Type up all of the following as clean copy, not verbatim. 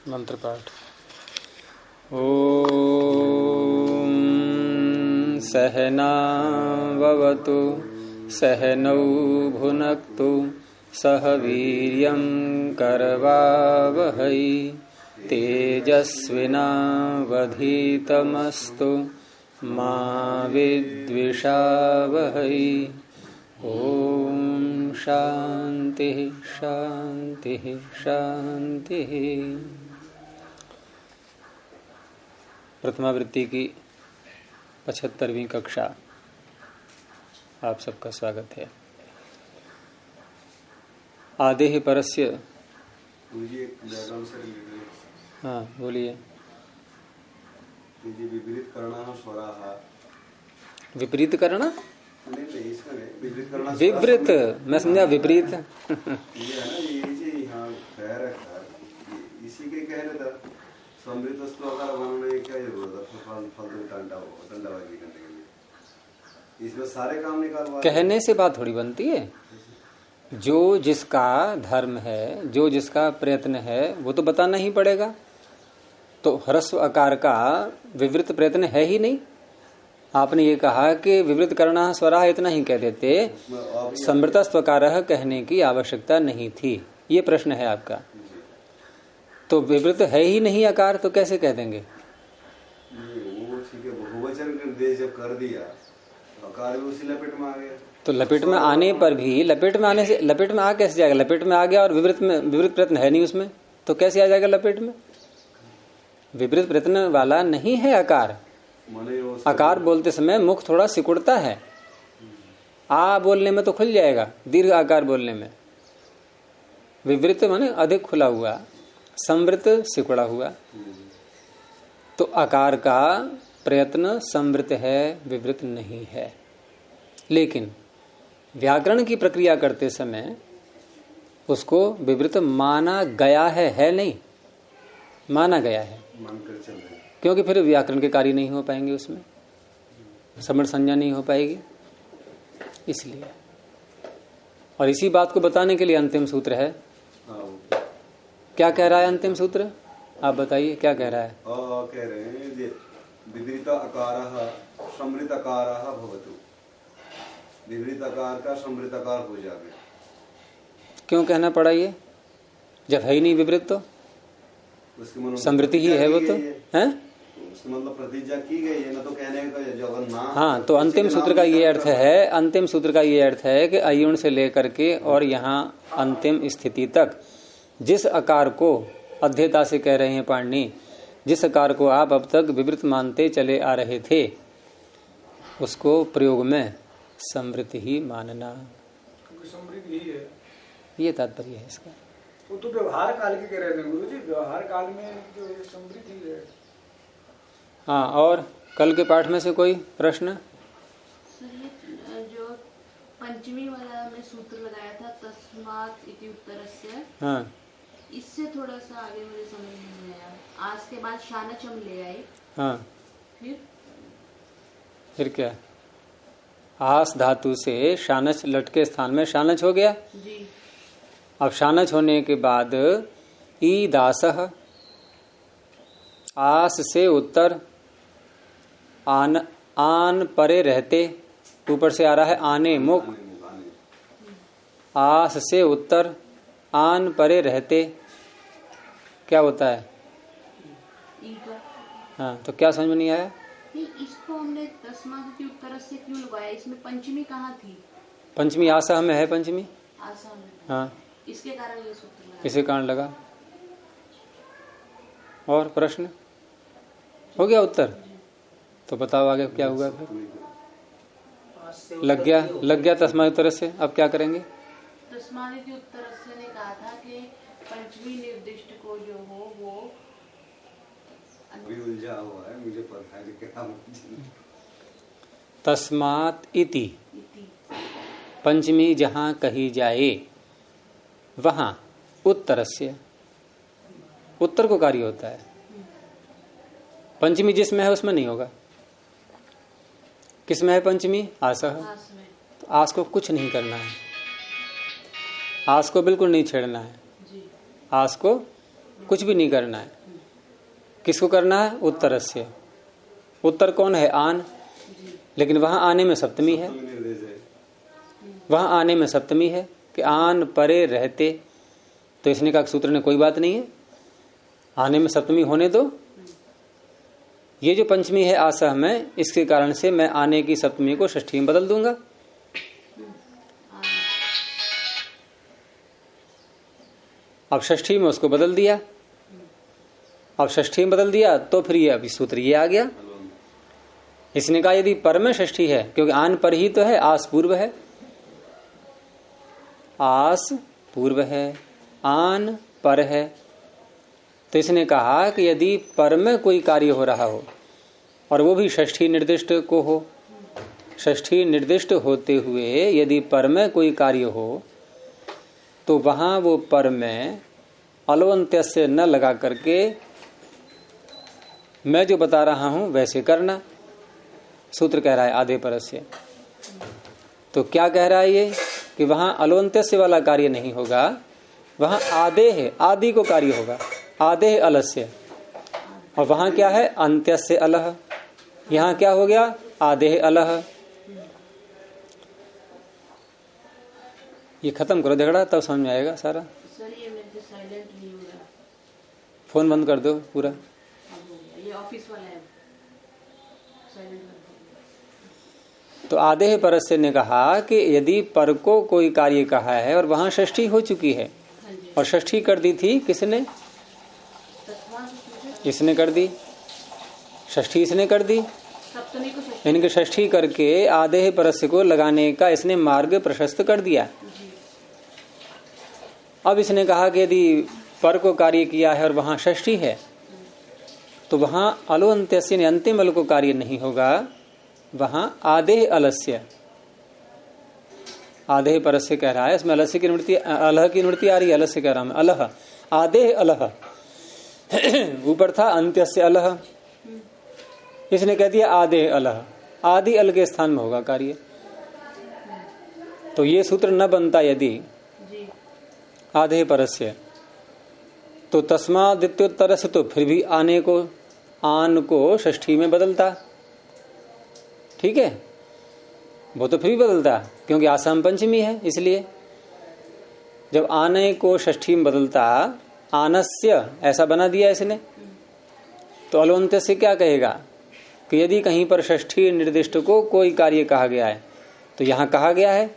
मंत्र पाठ। ओम सहनाववतु सहनौ भुनक्तु सह वीर्यं करवावहै तेजस्विनावधीतमस्तु मा विद्विषावहै। ओम शांति शांति शांति। प्रथमावृत्ति की 75वीं कक्षा आप सबका स्वागत है। आदेः परस्य। हाँ बोलिए। विपरीत करना स्वराः। विपरीत करना विपरीत मैं समझा विपरीत। ये है ना, ये यहाँ कह रखा है, इसी के कह रहे था समृद्धस्तु आकार बनाने क्या जरूरत है, फालतू टंडाबाजी करने के लिए। इसमें सारे काम निकालवा कहने से बात थोड़ी बनती है। जो जिसका धर्म है, जो जिसका प्रयत्न है, वो तो बताना ही पड़ेगा। तो ह्रस्व आकार का विवृत प्रयत्न है ही नहीं। आपने ये कहा कि विवृत करना स्वराः, इतना ही कह देते, समृतस्त्वकारः कहने की आवश्यकता नहीं थी। ये प्रश्न है आपका। तो विवृत है ही नहीं आकार, तो कैसे कह देंगे? वो ठीक है, बहुवचन जब कर दिया आकार भी उसी लपेट में आ गया। तो लपेट में आने पर भी, लपेट में आने से, लपेट में आ कैसे जाएगा? लपेट में आ गया और विवृत में, विवृत प्रयत्न है नहीं उसमें, तो कैसे आ जाएगा लपेट में? विपरीत प्रयत्न वाला नहीं है आकार। आकार बोलते समय मुख थोड़ा सिकुड़ता है। आ बोलने में तो खुल जाएगा, दीर्घ आकार बोलने में। विवृत माने अधिक खुला हुआ, संवृत सिकुड़ा हुआ। तो आकार का प्रयत्न संवृत है, विवृत नहीं है। लेकिन व्याकरण की प्रक्रिया करते समय उसको विवृत माना गया है नहीं, माना गया है। क्योंकि फिर व्याकरण के कार्य नहीं हो पाएंगे, उसमें समण संज्ञा नहीं हो पाएगी, इसलिए। और इसी बात को बताने के लिए अंतिम सूत्र है। क्या कह रहा है अंतिम सूत्र? आप बताइए क्या कह रहा है? कह रहे हैं विपरीत आकारः समृत आकारः भवतु। विपरीत आकार का समृत आकार हो जाए। क्यों कहना पड़ा ये? जब है ही नहीं विपरीत, तो समृद्धि ही है वो, तो है मतलब प्रतिज्ञा की गई है ना, तो कहने का जगन्नाथ। हाँ, तो अंतिम सूत्र का ये अर्थ है, अंतिम सूत्र का ये अर्थ है कि अयुण से लेकर के और यहाँ अंतिम स्थिति तक जिस आकार को अध्येता से कह रहे हैं पाणिनि, जिस आकार को आप अब तक विवृत मानते चले आ रहे थे, उसको प्रयोग में समृद्धि ही मानना। समृद्धि ही है, ये तात्पर्य है इसका। वो तो व्यवहार काल के कह रहे थे गुरु जी, व्यवहार काल में जो समृद्धि है। हाँ, और कल के पाठ में से कोई प्रश्न? जो पंचमी वाला में सूत्र लगाया था, तस्मात् इति उत्तरस्य, हाँ, इससे थोड़ा सा आगे मुझे समझ नहीं आया। आज के बाद शानचम ले आए। हाँ, फिर क्या? आस धातु से शानच लटके स्थान में शानच हो गया जी। अब शानच होने के बाद ई दासः, आस से उत्तर, आन आन परे रहते, ऊपर से आ रहा है आने मुख। आस से उत्तर, आन परे रहते, क्या होता है? हाँ, तो क्या समझ में नहीं आया? नहीं, इसको हमने तस्मात् इति उत्तरस्य क्यों लगाया? इसमें पंचमी कहाँ थी? पंचमी आसह में है, पंचमी आशा में। हाँ, इसके कारण ये सूत्र लगा। इसे कारण लगा। और प्रश्न हो गया उत्तर? तो बताओ आगे क्या हुआ फिर? लग गया तस्मात् उत्तर से। अब क्या करेंगे? तस्मात् इति उत्तरस्य ने कहा था कि पंचमी निर्दिष्ट को जो हो वो अभी उलझा हुआ है, मुझे पता है क्या। तस्मात् इति पंचमी जहां कही जाए वहां उत्तरस्य, उत्तर को कार्य होता है। पंचमी जिसमें है उसमें नहीं होगा। किसमें है पंचमी? आसह। तो आस को कुछ नहीं करना है, आस को बिल्कुल नहीं छेड़ना है। आस को कुछ भी नहीं करना है। किसको करना है? उत्तरस्य। उत्तर कौन है? आन। लेकिन वहां आने में सप्तमी है, वहां आने में सप्तमी है कि आन परे रहते। तो इसने कहा सूत्र ने कोई बात नहीं है, आने में सप्तमी होने दो। ये जो पंचमी है आसह में, इसके कारण से मैं आने की सप्तमी को षष्ठी में बदल दूंगा। अब षष्ठी में उसको बदल दिया, अब षष्ठी में बदल दिया तो फिर ये अभी सूत्र ये आ गया। इसने कहा यदि पर में षष्ठी है, क्योंकि आन पर ही तो है, आस पूर्व है, आस पूर्व है, आन पर है। तो इसने कहा कि यदि पर में कोई कार्य हो रहा हो और वो भी षष्ठी निर्दिष्ट को हो, षष्ठी निर्दिष्ट होते हुए यदि पर में कोई कार्य हो तो वहां वो पर में अलवंत्य से न लगा करके मैं जो बता रहा हूं वैसे करना। सूत्र कह रहा है आधे परस्य। तो क्या कह रहा है ये कि वहां अलवंत्य से वाला कार्य नहीं होगा, वहां आधे है, आदि को कार्य होगा, आधे है अलस्य। और वहां क्या है? अंत्य से अलह। यहां क्या हो गया? आधे है अलह। ये खत्म करो झगड़ा, तब समझ में आएगा सारा। सर ये मेरे साइलेंट नहीं हो रहा, फोन बंद कर दो पूरा। अब हो गया, ये ऑफिस वाला है, साइलेंट कर दो। तो आधे है परस्य ने कहा कि यदि पर को कोई कार्य कहा है और वहां षष्ठी हो चुकी है, हाँ जी, और षष्ठी कर दी थी किसने? तस्मा से पूछे, इसने कर दी, षष्ठी इसने कर दी। सप्तमी को षष्ठी। इनके षष्ठी करके आधे परस्य को लगाने का इसने मार्ग प्रशस्त कर दिया। अब इसने कहा कि यदि पर को कार्य किया है और वहां षष्ठी है तो वहां अलो अंत्य अंतिम अल को कार्य नहीं होगा, वहां आधे अलस्य, आधे परस्य कह रहा है। इसमें अलस्य की निवृत्ति, अलह की निवृत्ति आ रही है, अलस्य कह रहा हूं, अलह, आधे अलह। ऊपर था अंत्य से अलह, इसने कह दिया आधे अलह, आदि अल के स्थान में होगा कार्य। तो ये सूत्र न बनता यदि आधे परस्य, तो तस्मादित्योत्तर से तो फिर भी आने को, आन को षष्ठी में बदलता। ठीक है, वो तो फिर भी बदलता क्योंकि आसाम पंचमी है। इसलिए जब आने को षष्ठी में बदलता, आनस्य ऐसा बना दिया इसने, तो अलवंत्य से क्या कहेगा कि यदि कहीं पर षष्ठी निर्दिष्ट को कोई कार्य कहा गया है, तो यहां कहा गया है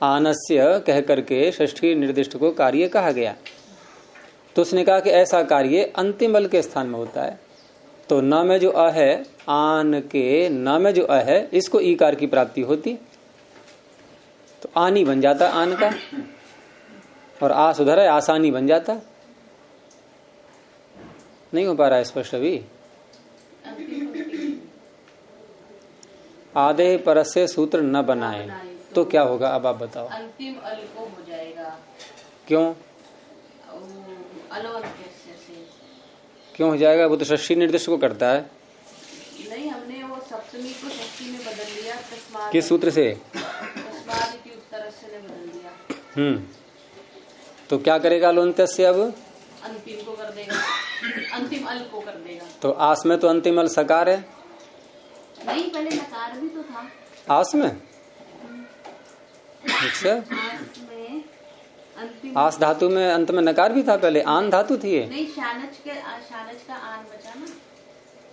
आनस्य कह करके षष्ठी निर्दिष्ट को कार्य कहा गया। तो उसने कहा कि ऐसा कार्य अंतिम अल के स्थान में होता है। तो न में जो अ है, आन के न में जो अ है, इसको ईकार की प्राप्ति होती, तो आनी बन जाता आन का, और आ सुधर है, आसानी बन जाता। नहीं हो पा रहा है स्पष्ट अभी। आधे परस्य सूत्र न बनाए तो क्या होगा? अब आप बताओ। अंतिम अल को हो जाएगा। क्यों? क्यों हो जाएगा? वो तो षष्ठी निर्दिष्ट को करता है। नहीं, हमने वो सप्तमी को षष्ठी में बदल लिया। तस्मात्, किस सूत्र से? तस्मात् इति उत्तरस्य ने बदल दिया। तो क्या करेगा लोन्त्य से? अब अंतिम को कर देगा, अंतिम अल को कर देगा। तो आस में तो अंतिम अल सकार है। नहीं, पहले नकार भी तो था आस में। अच्छा, आस धातु में अंत में नकार भी था पहले, आन धातु थी ये। नहीं, शानच का आन बचा ना।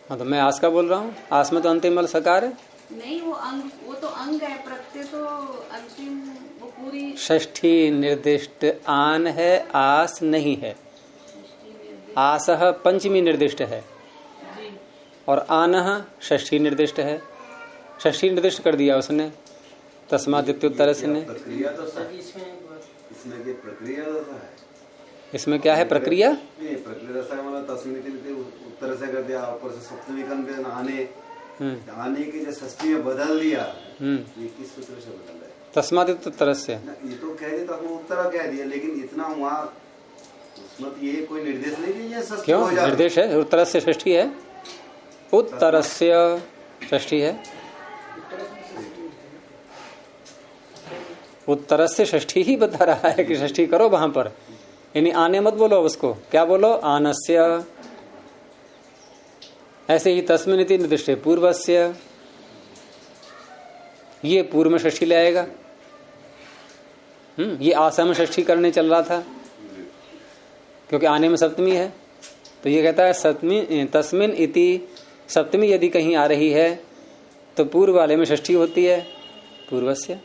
हाँ, तो मैं आस का बोल रहा हूँ। आस में तो अंतिम अल सकार है। नहीं, वो अंग, वो तो अंग है, प्रत्यय तो अंतिम, वो पूरी षष्ठी निर्दिष्ट आन है, आस नहीं है। आसह पंचमी निर्दिष्ट है और आनह षष्ठी निर्दिष्ट है। षष्ठी निर्दिष्ट कर दिया उसने, तस्मादित्योत्तर से ने। प्रक्रिया तो इसमें की प्रक्रिया है। इसमें क्या है प्रक्रिया? नहीं, प्रक्रिया रसा मतलब तस्मिन उत्तर से कर दिया, ऊपर से सप्तमी कन पे आने की जो षष्ठी में बदल दिया, ये किस सूत्र से बदल है? तस्मादित्योत्तर से। ये तो कह दिया, तो उत्तर कह दिया, लेकिन इतना वहाँ उसमें ये कोई निर्देश नहीं दिया षष्ठी। क्यों निर्देश है? उत्तर से षष्ठी है, उत्तर से षष्ठी है, उत्तर से षष्ठी ही बता रहा है कि षष्ठी करो वहां पर। यानी आने मत बोलो उसको, क्या बोलो? आनस्य। ऐसे ही तस्मिन् इति निर्दिष्टे पूर्वस्य, ये पूर्व में षष्ठी ले आएगा। ये आसम षष्ठी करने चल रहा था क्योंकि आने में सप्तमी है, तो ये कहता है सप्तमी तस्मिन् इति, सप्तमी यदि कहीं आ रही है तो पूर्व वाले में षष्ठी होती है पूर्वस्य।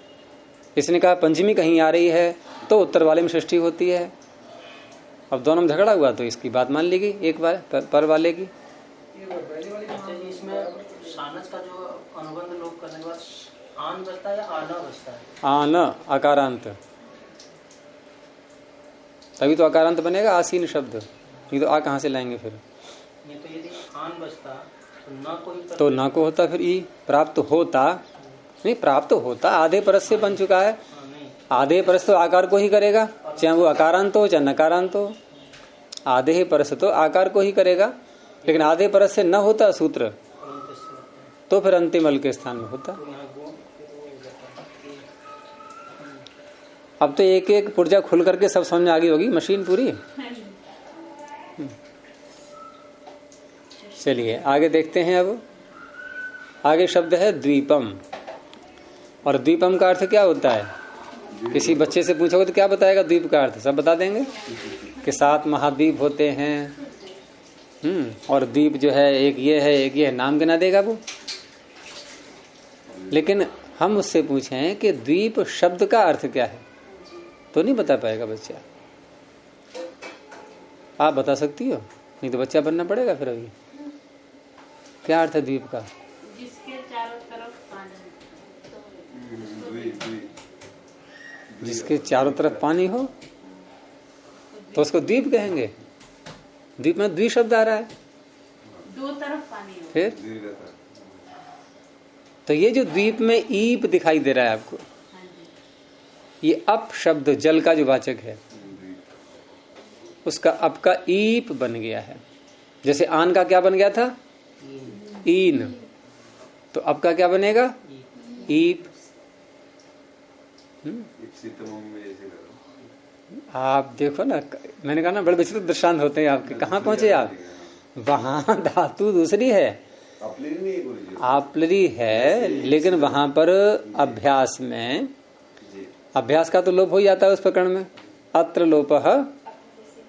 इसने कहा पंचमी कहीं आ रही है तो उत्तर वाले में षष्ठी होती है। अब दोनों में झगड़ा हुआ तो इसकी बात मान ली एक बार पर वाले की। इसमें शानच का जो अनुबंध लोग करने के बाद आन बचता है या आना बचता है? आन अकारांत, तभी तो अकारांत बनेगा आसीन शब्द, नहीं तो आ कहाँ से लाएंगे फिर? ये तो यदि आन बचता तो ना को होता फिर ई प्राप्त होता, नहीं प्राप्त होता, आधे परस से बन चुका है। आधे परस तो आकार को ही करेगा, चाहे वो अकारांत हो चाहे नकारांत हो। आधे ही परस तो आकार को ही करेगा, लेकिन आधे परस से न होता सूत्र तो फिर अंतिम अल के स्थान में होता। अब तो एक एक पुर्जा खुल करके सब समझ में आ गई होगी मशीन पूरी। चलिए आगे देखते हैं। अब आगे शब्द है द्वीपम, और द्वीपम का अर्थ क्या होता है? किसी बच्चे से पूछोगे तो क्या बताएगा द्वीप का अर्थ? सब बता देंगे कि 7 महाद्वीप होते हैं। और द्वीप जो है एक ये है एक ये है, नाम गिना देगा वो। लेकिन हम उससे पूछें कि द्वीप शब्द का अर्थ क्या है तो नहीं बता पाएगा बच्चा। आप बता सकती हो? नहीं तो बच्चा बनना पड़ेगा फिर। अभी क्या अर्थ है द्वीप का? जिसके चारों तरफ पानी, जिसके चारों तरफ पानी हो तो उसको द्वीप कहेंगे। द्वीप में द्वि शब्द आ रहा है, 2 तरफ पानी हो। फिर तो ये जो द्वीप में ईप दिखाई दे रहा है आपको, ये अप शब्द जल का जो वाचक है उसका अप का ईप बन गया है। जैसे आन का क्या बन गया था? ईन, तो अब का क्या बनेगा? ईप। आप देखो ना, मैंने कहा ना बड़े विचित्र दृष्टांत होते हैं आपके। कहाँ पहुंचे आप? वहां धातु दूसरी है, आपलरी है, लेकिन वहां पर अभ्यास में, अभ्यास का तो लोप हो जाता है उस प्रकरण में। अत्र लोपः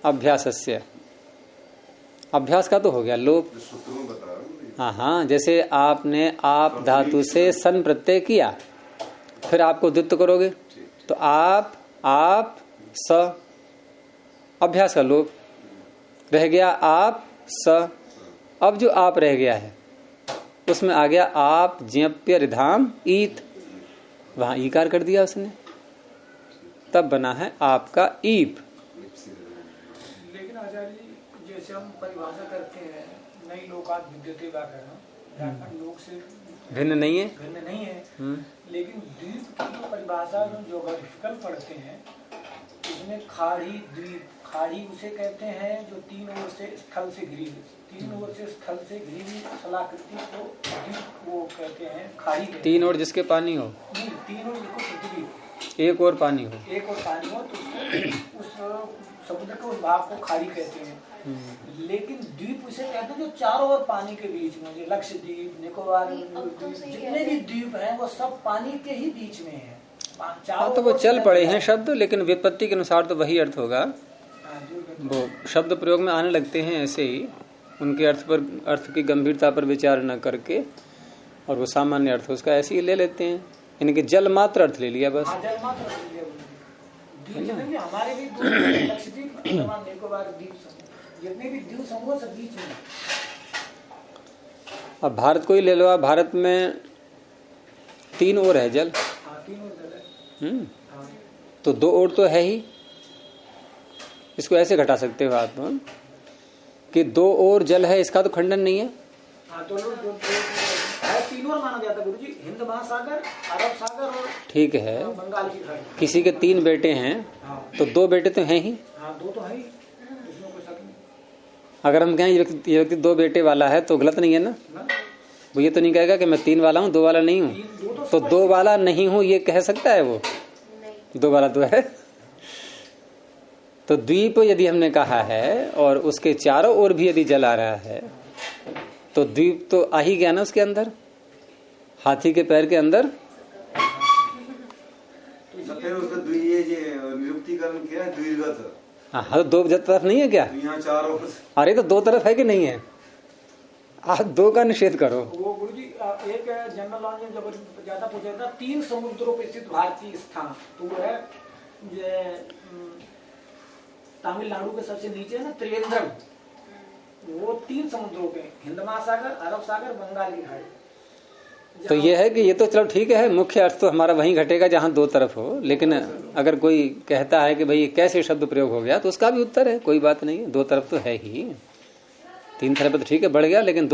अभ्यासस्य, अभ्यास का तो हो गया लोप। हाँ, जैसे आपने आप धातु से सन प्रत्यय किया, फिर आपको द्वित्व करोगे तो आप स, अभ्यास का लोप रह गया आप स। अब जो आप रह गया है उसमें आ गया आप ज्ञप्य रिधाम ईत, वहां ईकार कर दिया उसने, तब बना है आपका ईप। लेकिन आचार्य जी जैसे हम परिभाषा करते हैं नई लोकात विद्यते व्याकरण, लोक से भिन्न नहीं है, भिन्न नहीं है। लेकिन द्वीप की जो परिभाषा जो ज्योग्राफिकल पढ़ते हैं उसमें खाड़ी द्वीप, खाड़ी उसे कहते हैं जो 3 ओर से स्थल से घिरी, 3 ओर से स्थल से घिरी हुई स्थलाकृति को द्वीप वो कहते हैं, खाड़ी। 3 ओर जिसके पानी हो? नहीं, 3 ओर जिसको पृथ्वी, एक और पानी हो, एक और पानी हो तो उस समुद्र के उस भाग को खाड़ी कहते हैं। लेकिन द्वीप उसे कहते हैं जो चारों ओर पानी के बीच में, जो लक्षद्वीप, निकोबार द्वीप, जितने भी द्वीप हैं वो सब पानी के ही बीच में है। हाँ, तो वो चल पड़े हैं शब्द, लेकिन व्युत्पत्ति के अनुसार तो वही अर्थ होगा। वो शब्द प्रयोग में आने लगते हैं ऐसे ही, उनके अर्थ की गंभीरता पर विचार न करके, और वो सामान्य अर्थ उसका ऐसे ही ले लेते हैं। इनके जल मात्र अर्थ ले लिया बस। जल मात्र अर्थ लिया हमारे भी लक्षद्वीप, निकोबार द्वीप समूह, जितने भी द्वीप समूह सब बीच में। अब भारत को ही ले लो, आप भारत में 3 ओर है जल। 3 ओर जल है। तो 2 ओर तो है ही, इसको ऐसे घटा सकते हो आप कि 2 ओर जल है, इसका तो खंडन नहीं है। 3 ओर माना जाता है गुरुजी, हिंद महासागर, अरब सागर और ठीक है, बंगाल की खाड़ी। किसी के 3 बेटे हैं तो 2 बेटे तो हैं ही। 2 तो है ही, इसमें कोई शक नहीं। अगर हम कहें ये व्यक्ति 2 बेटे वाला है तो गलत नहीं है ना? वो ये तो नहीं कहेगा कि मैं 3 वाला हूँ 2 वाला नहीं हूँ। तो 2 वाला नहीं हूँ ये कह सकता है वो? 2 वाला तो है। तो द्वीप यदि हमने कहा है और उसके चारों ओर भी यदि जल आ रहा है तो द्वीप तो आ ही गया ना उसके अंदर, हाथी के पैर के अंदर। फिर उसका निरुक्तिकरण क्या है? द्विर्गत। हाँ, दो तरफ नहीं है क्या? यहाँ चारों। अरे तो दो तरफ है कि नहीं है? आप दो का निषेध करो। वो गुरुजी एक जनरल नॉलेज में जब ज्यादा पूछा था 3 समुद्रों पर स्थित भारतीय स्थान, तो वो है तमिलनाडु के सबसे नीचे है ना त्रिवेंद्रम, वो 3 समुद्रों पे, हिंद महासागर, अरब सागर, बंगाल की खाड़ी। तो ये है कि ये तो चलो ठीक है, मुख्य अर्थ तो हमारा वहीं घटेगा जहां दो तरफ हो, लेकिन अगर कोई कहता है कि भाई कैसे शब्द प्रयोग हो गया तो उसका भी उत्तर है, कोई बात नहीं है, दो तरफ तो है ही। 3 तरफ तो ठीक है बढ़ गया, लेकिन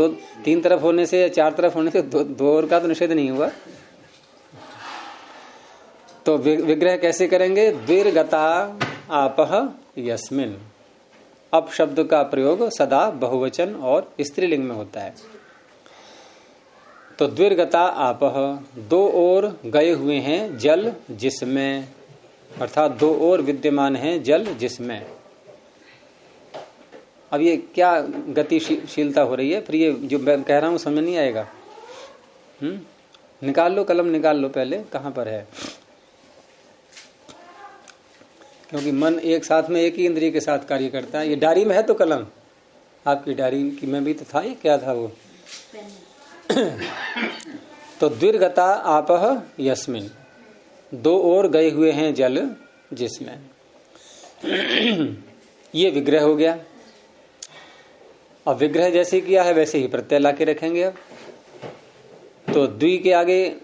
3 तरफ होने से या 4 तरफ होने से दो और का तो निषेध नहीं हुआ। तो विग्रह कैसे करेंगे? द्विर्गता आपह यस्मिन। अप शब्द का प्रयोग सदा बहुवचन और स्त्रीलिंग में होता है। तो द्विर्गता आपह, 2 ओर गए हुए हैं जल जिसमें, अर्थात 2 ओर विद्यमान है जल जिसमें। अब ये क्या गतिशीलता हो रही है? फिर ये जो मैं कह रहा हूं समझ नहीं आएगा। निकाल लो, कलम निकाल लो पहले, कहां पर है? क्योंकि मन एक साथ में एक ही इंद्रिय के साथ कार्य करता है। ये डायरी में है तो कलम, आपकी डायरी की में भी तो था, ये क्या था वो? तो द्विर्गता आपह यस्मिन, 2 ओर गए हुए हैं जल जिसमें। ये विग्रह हो गया। अब विग्रह जैसे किया है वैसे ही प्रत्यय ला के रखेंगे। अब तो द्वि के आगे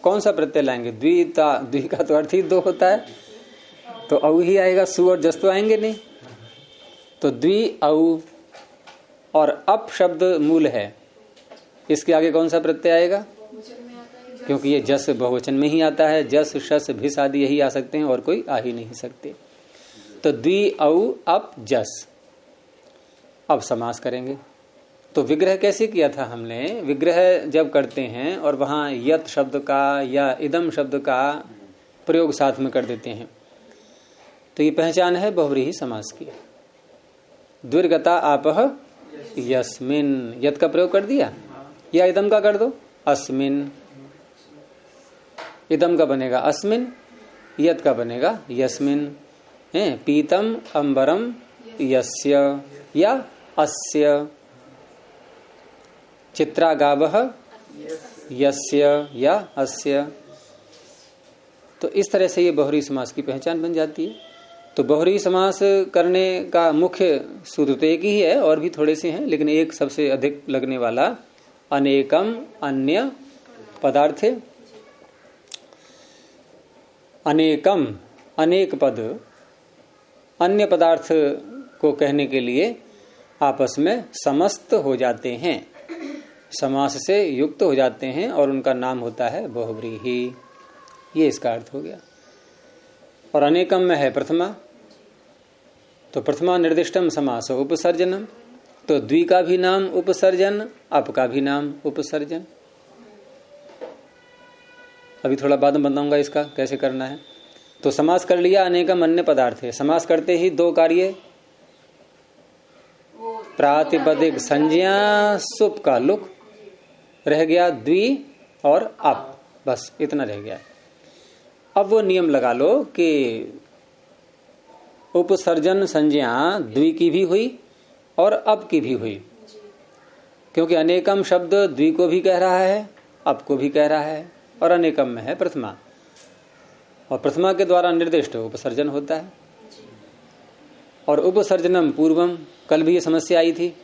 कौन सा प्रत्यय लाएंगे? द्विता, द्वि का तो अर्थ ही 2 होता है, तो औ ही आएगा, सु और जस तो आएंगे नहीं। तो द्वि औ, और अप शब्द मूल है, इसके आगे कौन सा प्रत्यय आएगा? क्योंकि ये जस बहुवचन में ही आता है, जस शस भिस आदि यही आ सकते हैं और कोई आ ही नहीं सकते। तो द्वि औ अप जस। अब समास करेंगे। तो विग्रह कैसे किया था हमने? विग्रह जब करते हैं और वहां यत शब्द का या इदम शब्द का प्रयोग साथ में कर देते हैं तो ये पहचान है बहुव्रीहि समास की। द्विर्गता आपह यस्मिन, यत का प्रयोग कर दिया या इदम का कर दो, अस्मिन। इदम का बनेगा अस्मिन, यत का बनेगा यस्मिन। है पीतम अंबरम यस्य या अस्य, चित्रा गावः यस्य या अस्य। तो इस तरह से ये बहुव्रीहि समास की पहचान बन जाती है। तो बहुव्रीहि समास करने का मुख्य सूत्र तो एक ही है, और भी थोड़े से हैं, लेकिन एक सबसे अधिक लगने वाला, अनेकम अन्य पदार्थे। अनेकम, अनेक पद अन्य पदार्थ को कहने के लिए आपस में समस्त हो जाते हैं, समास से युक्त हो जाते हैं, और उनका नाम होता है बहुव्रीहि। ये इसका अर्थ हो गया। और अनेकम में है प्रथमा, तो प्रथमा निर्दिष्टम समास उपसर्जनम। तो द्वि का भी नाम उपसर्जन, अप का भी नाम उपसर्जन। अभी थोड़ा बाद में बताऊंगा इसका कैसे करना है। तो समास कर लिया अनेकम अन्य पदार्थ है। समास करते ही 2 कार्य, प्रातिपदिक संज्ञा सुप का लुक रह गया, द्वि और अप, बस इतना रह गया। अब वो नियम लगा लो कि उपसर्जन संज्ञा द्वि की भी हुई और अप की भी हुई, क्योंकि अनेकम शब्द द्वि को भी कह रहा है, अप को भी कह रहा है, और अनेकम में है प्रथमा, और प्रथमा के द्वारा निर्दिष्ट उपसर्जन होता है। और उपसर्जनम पूर्वम, कल भी ये समस्या आई थी,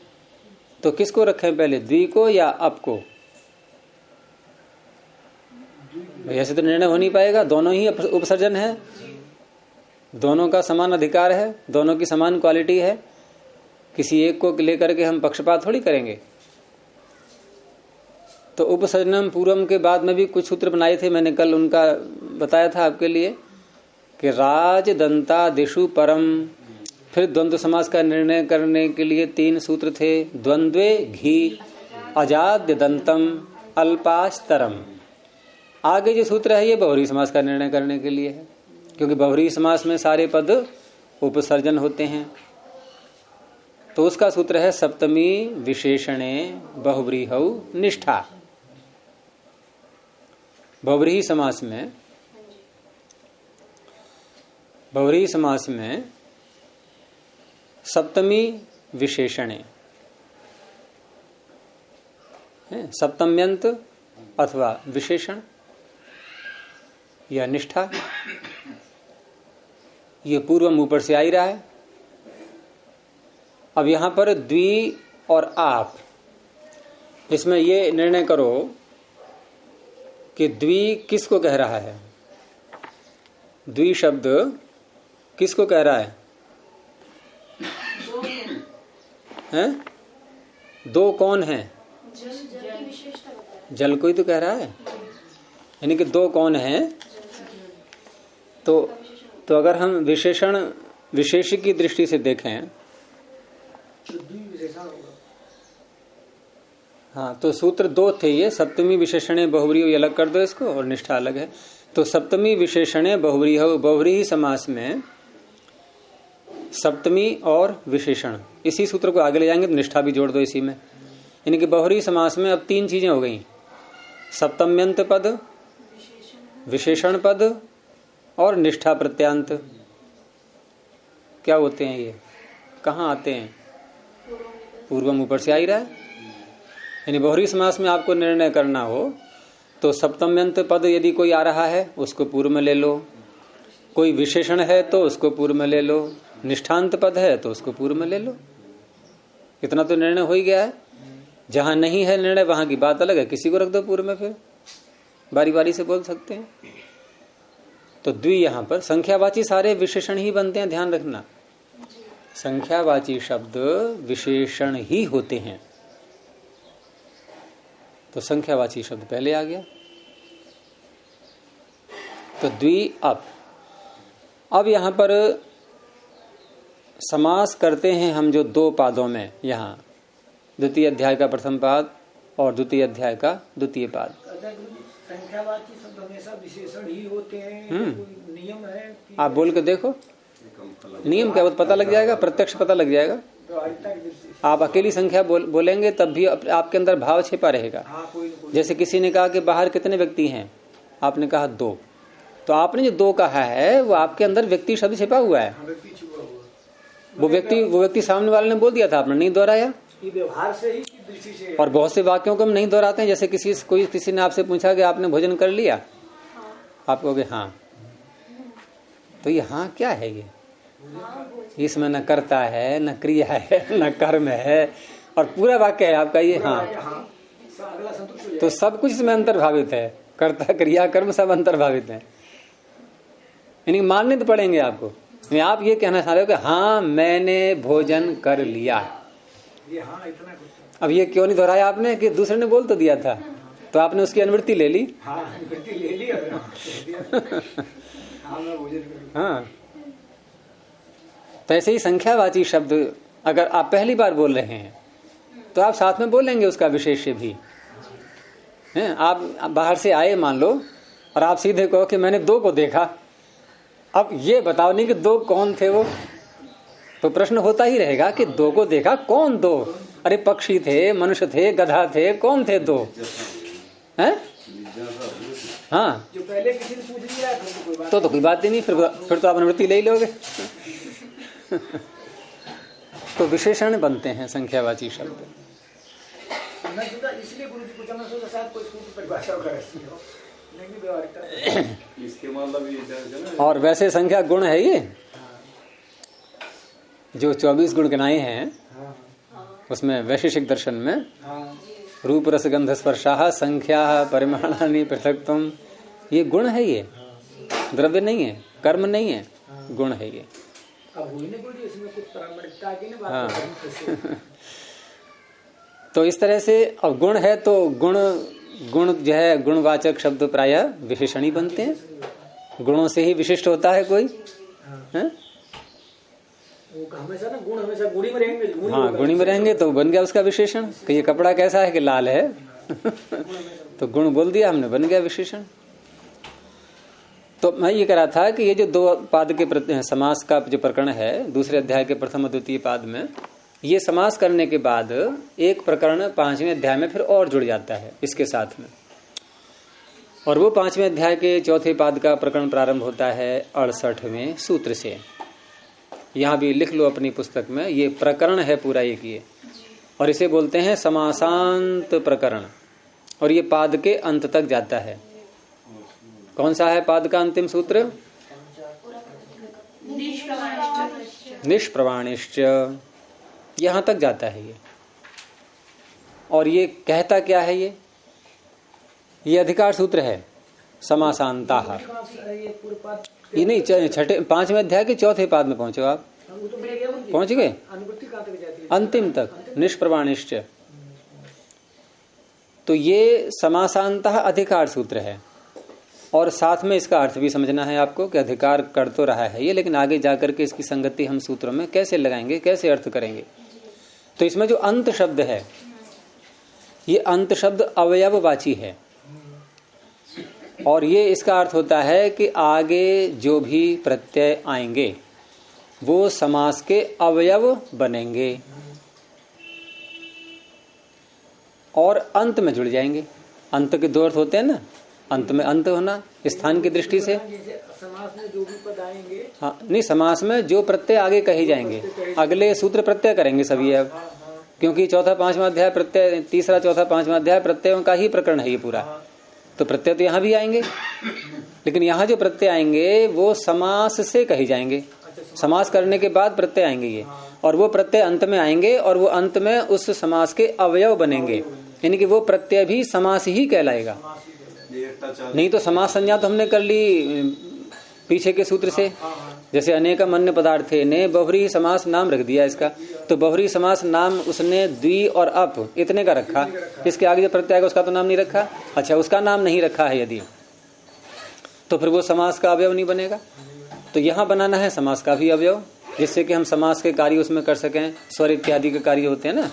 तो किसको रखें पहले, द्वि को या अप को? ऐसे तो निर्णय हो नहीं पाएगा, दोनों ही उपसर्जन है, दोनों का समान अधिकार है, दोनों की समान क्वालिटी है, किसी एक को लेकर के हम पक्षपात थोड़ी करेंगे। तो उपसर्जनम पूर्वम के बाद में भी कुछ सूत्र बनाए थे, मैंने कल उनका बताया था आपके लिए कि राज दंता दिशु परम। फिर द्वंद्व समास का निर्णय करने के लिए 3 सूत्र थे, द्वंद्वे घी अजाद्य दंतम अल्पास्तरम। आगे जो सूत्र है ये बहुव्रीहि समास का निर्णय करने के लिए है, क्योंकि बहुव्रीहि समास में सारे पद उपसर्जन होते हैं, तो उसका सूत्र है सप्तमी विशेषणे बहुव्रीहौ निष्ठा। बहुव्रीहि समास में सप्तमी विशेषणे, सप्तम्यंत अथवा विशेषण या निष्ठा, ये पूर्वम ऊपर से आ ही रहा है। अब यहां पर द्वि और आप, इसमें ये निर्णय करो कि द्वि किसको कह रहा है। द्वि शब्द किसको कह रहा है? हैं? दो कौन है? जल को ही तो कह रहा है, यानी कि दो कौन है। तो अगर हम विशेष की दृष्टि से देखें, हाँ, तो सूत्र दो थे ये, सप्तमी विशेषणे बहुव्रीहि, अलग कर दो इसको, और निष्ठा अलग है। तो सप्तमी विशेषणे बहुव्रीहि, बहुव्रीहि समास में सप्तमी और विशेषण, इसी सूत्र को आगे ले जाएंगे तो निष्ठा भी जोड़ दो इसी में। यानी कि बहुव्रीहि समास में अब तीन चीजें हो गई, सप्तम्यंत पद, विशेषण पद और निष्ठा प्रत्यांत। क्या होते हैं ये, कहाँ आते हैं? पूर्वम ऊपर से आ ही रहा है। यानी बहुव्रीहि समास में आपको निर्णय करना हो तो सप्तम्यंत पद यदि कोई आ रहा है उसको पूर्व में ले लो, कोई विशेषण है तो उसको पूर्व में ले लो, निष्ठांत पद है तो उसको पूर्व में ले लो। इतना तो निर्णय हो ही गया है। जहां नहीं है निर्णय वहां की बात अलग है, किसी को रख दो पूर्व में, फिर बारी बारी से बोल सकते हैं। तो द्वि यहां पर संख्यावाची सारे विशेषण ही बनते हैं, ध्यान रखना। संख्यावाची शब्द विशेषण ही होते हैं। तो संख्यावाची शब्द पहले आ गया। तो द्वि अब यहां पर समास करते हैं हम जो दो पादों में, यहां द्वितीय अध्याय का प्रथम पाद और द्वितीय अध्याय का द्वितीय पाद। संख्यावाची शब्द हमेशा विशेषण ही होते हैं, कोई नियम है? आप बोल के देखो, नियम क्या पता लग जाएगा, प्रत्यक्ष पता लग जाएगा। आप अकेली संख्या बोलेंगे तब भी आपके अंदर भाव छिपा रहेगा। जैसे किसी ने कहा कि बाहर कितने व्यक्ति हैं, आपने कहा दो, तो आपने जो दो कहा है वो आपके अंदर व्यक्ति शब्द छिपा हुआ है। वो व्यक्ति सामने वाले ने बोल दिया था, आपने नहीं दोहराया। व्यवहार से ही दृष्टि से। और बहुत से वाक्यों को हम नहीं दोहराते हैं। जैसे किसी ने आपसे पूछा कि आपने भोजन कर लिया, आप कहोगे हाँ, तो ये हाँ क्या है? ये इसमें न कर्ता है, न क्रिया है, न कर्म है, और पूरा वाक्य है आपका ये हाँ। तो सब कुछ इसमें अंतर्भावित है, कर्ता क्रिया कर्म सब अंतर्भावित है। यानी मानने तो पड़ेंगे आपको। आप ये कहना चाह रहे हो कि हाँ मैंने भोजन कर लिया, ये हाँ इतना। अब ये क्यों नहीं दोहराया आपने कि दूसरे ने बोल तो दिया था, तो आपने उसकी अनुवृत्ति ले ली। हाँ, अनुवृत्ति ले ली। हाँ, तो ऐसे ही संख्यावाची शब्द अगर आप पहली बार बोल रहे हैं तो आप साथ में बोलेंगे उसका विशेष्य भी है। आप बाहर से आए मान लो और आप सीधे कहो कि मैंने दो को देखा, अब ये बताओ नहीं कि दो कौन थे वो, तो प्रश्न होता ही रहेगा कि दो को देखा, कौन दो? अरे पक्षी थे, मनुष्य थे, गधा थे, कौन थे दो? हैं? हाँ, जो पहले किसी ने पूछ लिया तो कोई बात ही नहीं, फिर तो आप अनुवृत्ति ले ही लोगे। तो विशेषण बनते हैं संख्यावाची शब्द। इसलिए गुरु जी पूछा, मैं सोचा शायद कोई सूत्र परिभाषा करे, लेकिन व्यवहारिकता इसके मतलब ये। और वैसे संख्या गुण है ये, जो 24 गुण गिनाए हैं उसमें वैशेषिक दर्शन में रूप रस गंध स्पर्शाः संख्या परिमाणानि पृथक्त्वम्, ये गुण है, ये द्रव्य नहीं है, कर्म नहीं है, गुण है ये। अब हुई नहीं बोली इसमें कुछ प्रामाणिकता की नहीं बात। हाँ। तो इस तरह से अब गुण है तो गुण जो है गुणवाचक शब्द प्रायः विशेषण ही बनते हैं। गुणों से ही विशिष्ट होता है कोई। है? हमेशा ना गुण हमेशा गुणी में रहेंगे। हाँ, गुणी में रहेंगे तो बन गया उसका विशेषण कि ये कपड़ा कैसा है कि लाल है। तो गुण बोल दिया हमने, बन गया विशेषण। तो मैं ये कह रहा था कि ये जो दो पाद के समास का जो प्रकरण है दूसरे अध्याय के प्रथम और द्वितीय पाद में, ये समास करने के बाद एक प्रकरण 5वें अध्याय में फिर और जुड़ जाता है इसके साथ में, और वो 5वें अध्याय के चौथे पाद का प्रकरण प्रारंभ होता है 68वें सूत्र से। यहाँ भी लिख लो अपनी पुस्तक में, ये प्रकरण है पूरा एक ये, और इसे बोलते हैं समासांत प्रकरण, और ये पाद के अंत तक जाता है। कौन सा है पाद का अंतिम सूत्र? निष्प्रवाणिश्च, यहां तक जाता है ये। और ये कहता क्या है? ये अधिकार सूत्र है, समासांता। ये नहीं, छठे 5वें अध्याय के चौथे पाद में पहुंचे आप, पहुंच गए अंतिम तक, निष्प्रवाणिश्च। तो ये समासांता अधिकार सूत्र है, और साथ में इसका अर्थ भी समझना है आपको कि अधिकार कर तो रहा है ये, लेकिन आगे जाकर के इसकी संगति हम सूत्रों में कैसे लगाएंगे, कैसे अर्थ करेंगे। तो इसमें जो अंत शब्द है, ये अंत शब्द अवयववाची है, और ये इसका अर्थ होता है कि आगे जो भी प्रत्यय आएंगे वो समास के अवयव बनेंगे और अंत में जुड़ जाएंगे। अंत के दो अर्थ होते हैं ना, अंत में अंत होना स्थान की दृष्टि से। समास में जो भी पद आएंगे, हाँ नहीं, समास में जो प्रत्यय आगे कहे जाएंगे, अगले सूत्र प्रत्यय करेंगे सभी अब, क्योंकि चौथा पांचवा अध्याय प्रत्यय, तीसरा चौथा पांचवा अध्याय प्रत्ययों का ही प्रकरण है ये पूरा। तो प्रत्यय तो यहाँ भी आएंगे, लेकिन यहाँ जो प्रत्यय आएंगे वो समास से कहे जाएंगे, समास करने के बाद प्रत्यय आएंगे ये, और वो प्रत्यय अंत में आएंगे, और वो अंत में उस समास के अवयव बनेंगे, यानी कि वो प्रत्यय भी समास ही कहलाएगा। नहीं तो समास संज्ञा तो हमने कर ली पीछे के सूत्र से, जैसे अनेकम अन्य पदार्थे ने बहुव्रीहि समास नाम रख दिया इसका, तो बहुव्रीहि समास नाम उसने द्वि और अप इतने का रखा, इसके आगे जो प्रत्यय उसका तो नाम नहीं रखा। अच्छा, उसका नाम नहीं रखा है यदि, तो फिर वो समास का अवयव नहीं बनेगा। तो यहाँ बनाना है समास का भी अवयव, जिससे कि हम समास के कार्य उसमें कर सकें। स्वर इत्यादि के कार्य होते हैं ना,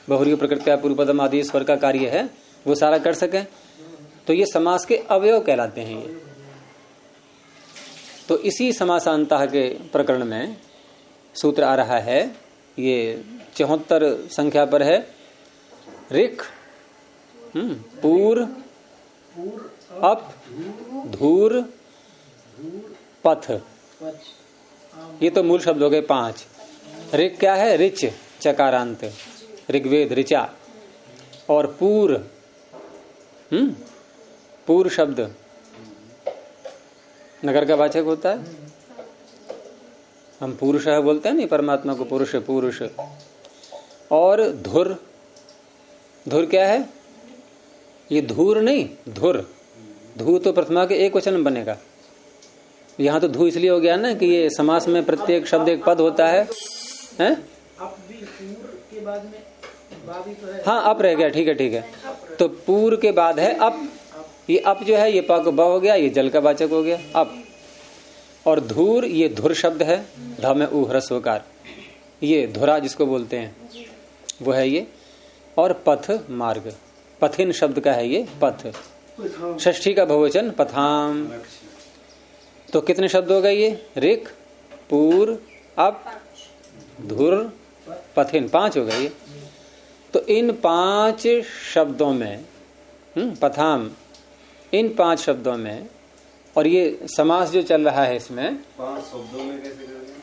बहुव्रीहि प्रकृत्या पूर्वपदम आदि स्वर का कार्य है, वो सारा कर सकें, तो ये समास के अवयव कहलाते हैं ये। तो इसी समासांता के प्रकरण में सूत्र आ रहा है, ये 74 संख्या पर है। ऋक्, पूर, अप, धूर, पथ, ये तो मूल शब्द हो गए 5। ऋक् क्या है? ऋच चकारांत, ऋग्वेद ऋचा। और पूर, पूर शब्द नगर का वाचक होता है, हम पुरुष बोलते हैं नहीं परमात्मा को, पुरुष पुरुष। और धुर, धुर क्या है? ये धूर नहीं, धुर। धू तो प्रथमा के एक वचन बनेगा, यहाँ तो धू इसलिए हो गया ना कि ये समास में प्रत्येक शब्द एक पद होता है, हैं? अप भी पूर के बाद में बा भी तो है। हाँ, अप रह गया, ठीक है ठीक है। तो पूर के बाद है अप, ये अप जो है ये पा को ब हो गया, ये जल का वाचक हो गया अप। और धूर, ये धुर शब्द है, ध में उ ह्रस्व होकार, ये धुरा जिसको बोलते हैं वो है ये। और पथ मार्ग, पथिन शब्द का है ये पथ, षष्ठी का बहुवचन पथाम। तो कितने शब्द हो गए ये? ऋक्, पूर, अप, धुर, पथिन, 5 हो गए ये। तो इन 5 शब्दों में, पथाम, इन 5 शब्दों में, और ये समास जो चल रहा है इसमें 5 शब्दों में कैसे करेंगे?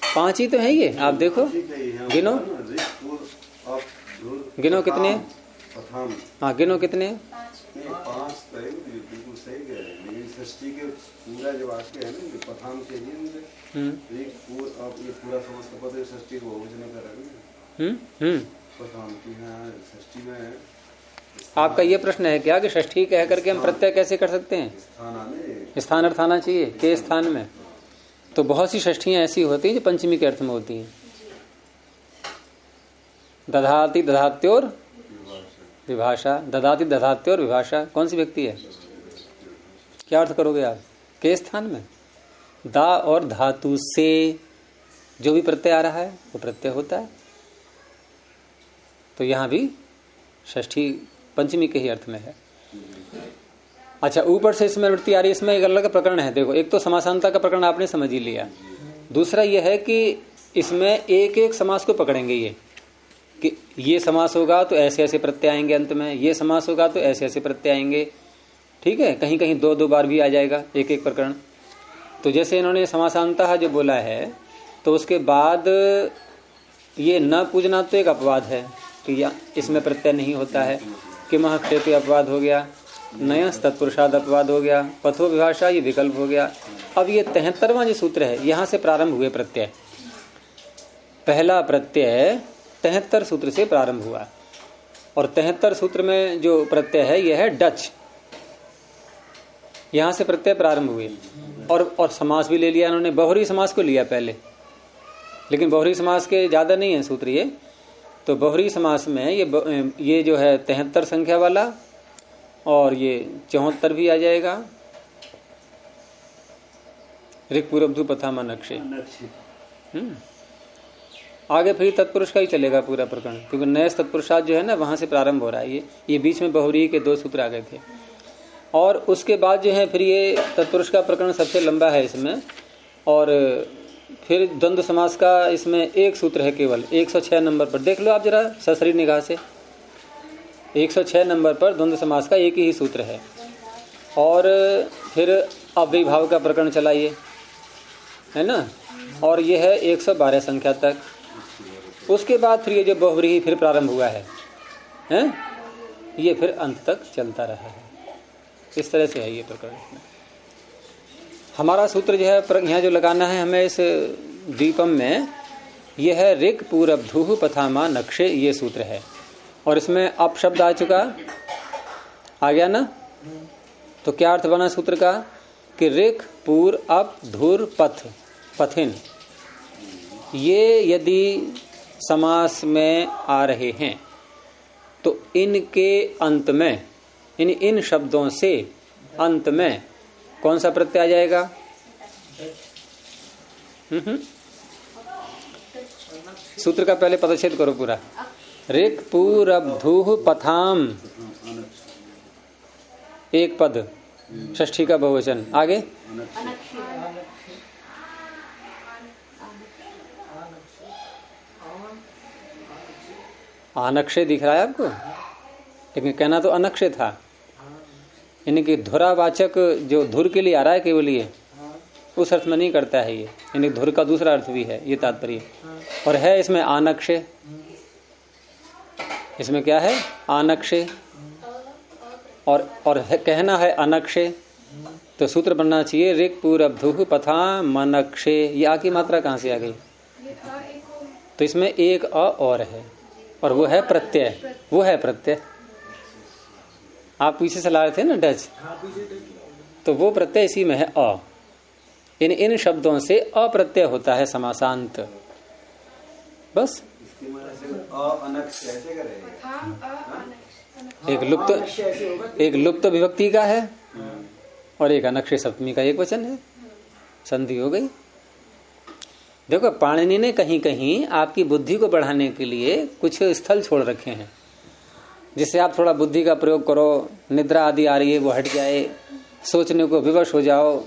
5 ही तो है ये, आप देखो, गिनो गिनो कितने? हाँ गिनो कितने? 5 तो बिल्कुल सही कह रहे हैं, लेकिन षष्ठी के पूरा जो वाक्य है ना, ये पथाम के लिए एक पूर, अब ये पूरा समस्त पद षष्ठी को बहुवचन कर रहे हैं। पथाम की यहाँ षष्ठी में आपका ये प्रश्न है क्या कि षष्ठी कह करके हम प्रत्यय कैसे कर सकते हैं? स्थान अर्थ आना चाहिए के स्थान में। तो बहुत सी षष्ठियां ऐसी होती हैं जो पंचमी के अर्थ में होती हैं। दधाति दधात्योर विभाषा, ददाति दधात्योर विभाषा, कौन सी व्यक्ति है? क्या अर्थ करोगे आप? के स्थान में दा और धातु से जो भी प्रत्यय आ रहा है वो प्रत्यय होता है। तो यहां भी षष्ठी पंचमी के ही अर्थ में है। अच्छा, ऊपर से इसमें वृत्ति आ रही है, इसमें एक अलग प्रकरण है। देखो, एक तो समासांता का प्रकरण आपने समझ ही लिया, दूसरा यह है कि इसमें एक एक समास को पकड़ेंगे ये, कि ये समास होगा तो ऐसे ऐसे प्रत्यय आएंगे अंत में, ये समास होगा तो ऐसे ऐसे प्रत्यय आएंगे। ठीक है, कहीं कहीं दो दो बार भी आ जाएगा एक एक प्रकरण। तो जैसे इन्होंने समासांता जो बोला है, तो उसके बाद ये न पूजना तो एक अपवाद है कि इसमें प्रत्यय नहीं होता है, कि महाक्षेप अपवाद हो गया, नयस तत्पुरुषाद अपवाद हो गया, पथो विभाषा ये विकल्प हो गया। अब ये 73वां जो सूत्र है, यहां से प्रारंभ हुए प्रत्यय। पहला प्रत्यय 73 सूत्र से प्रारंभ हुआ, और 73 सूत्र में जो प्रत्यय है यह है डच। यहां से प्रत्यय प्रारंभ हुए, और समास भी ले लिया इन्होंने, बहुरी समास को लिया पहले, लेकिन बहुरी समास के ज्यादा नहीं है सूत्र ये। तो बहुरी समास में ये जो है 73 संख्या वाला, और ये 74 भी आ जाएगा, ऋक् पूर्वधु पथामा नक्षे। आगे फिर तत्पुरुष का ही चलेगा पूरा प्रकरण, क्योंकि नए तत्पुरुषाद जो है ना, वहां से प्रारंभ हो रहा है। ये बीच में बहुरी के 2 सूत्र आ गए थे, और उसके बाद जो है फिर ये तत्पुरुष का प्रकरण सबसे लंबा है इसमें। और फिर द्वंद्व समास का इसमें एक सूत्र है केवल 106 नंबर पर, देख लो आप जरा ससरी निगाह से। 106 नंबर पर द्वंद्व समास का एक ही सूत्र है। और फिर अव्ययीभाव का प्रकरण चलाइए, है ना, और ये है 112 संख्या तक। उसके बाद फिर ये जो बहुव्रीहि फिर प्रारंभ हुआ है, ये फिर अंत तक चलता रहा है। इस तरह से है ये प्रकरण। हमारा सूत्र जो है यहाँ जो लगाना है हमें इस दीपम में, यह है ऋक् पूरब्धुः पथामा नक्षे, ये सूत्र है। और इसमें अप शब्द आ चुका, आ गया ना। तो क्या अर्थ बना सूत्र का, कि ऋक् पूर अप धुर पथ पथिन, ये यदि समास में आ रहे हैं तो इनके अंत में, इन शब्दों से अंत में कौन सा प्रत्यय आ जाएगा? सूत्र का पहले पदच्छेद करो पूरा। ऋक् पूरब्धुः पथाम, एक पद, षष्ठी का बहुवचन। आगे अनक्षय दिख रहा है आपको, लेकिन कहना तो अनक्षय था। यानी कि धुरावाचक जो धुर के लिए आ रहा है केवल, ये उस अर्थ में नहीं करता है ये, यानी धुर का दूसरा अर्थ भी है, ये तात्पर्य। और है इसमें आनक्षय, इसमें क्या है? आनक्षय। और कहना है अनक्षय, तो सूत्र बनना चाहिए ऋक् पूरब्धुः पथाम मनक्षे। ये आ की मात्रा कहाँ से आ गई? तो इसमें एक अ और है, और वो है प्रत्यय, वो है प्रत्यय। आप पीछे से ला रहे थे ना डच, तो वो प्रत्यय इसी में है अ। इन शब्दों से अप्रत्यय होता है समासांत, बस। एक लुप्त विभक्ति का है और एक अनक्षय सप्तमी का एक वचन है, संधि हो गई। देखो, पाणिनि ने कहीं कहीं आपकी बुद्धि को बढ़ाने के लिए कुछ स्थल छोड़ रखे हैं, जिससे आप थोड़ा बुद्धि का प्रयोग करो, निद्रा आदि आ रही है वो हट जाए, सोचने को विवश हो जाओ।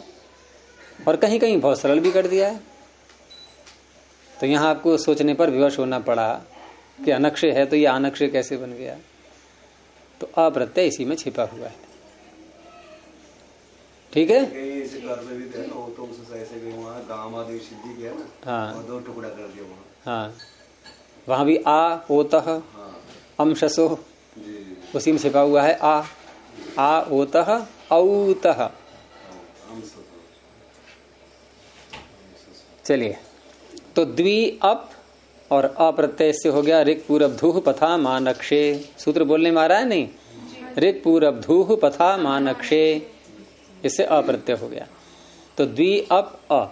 और कहीं कहीं बहुत सरल भी कर दिया है। तो यहाँ आपको सोचने पर विवश होना पड़ा कि अनक्षय है तो ये अनक्षय कैसे बन गया। तो अप्रत्यय इसी में छिपा हुआ है। ठीक है, हाँ हाँ, वहां भी आ ओतः अंशसो, उसी में छिपा हुआ है आ ओतः औतः। चलिए, तो द्वि अप और अप्रत्यय से हो गया ऋक् पूरब्धुः पथा मानक्षे। सूत्र बोलने में आ रहा है नहीं? ऋक् पूरब्धुः पथा मानक्षे, इससे अप्रत्यय हो गया। तो द्वि अप अ।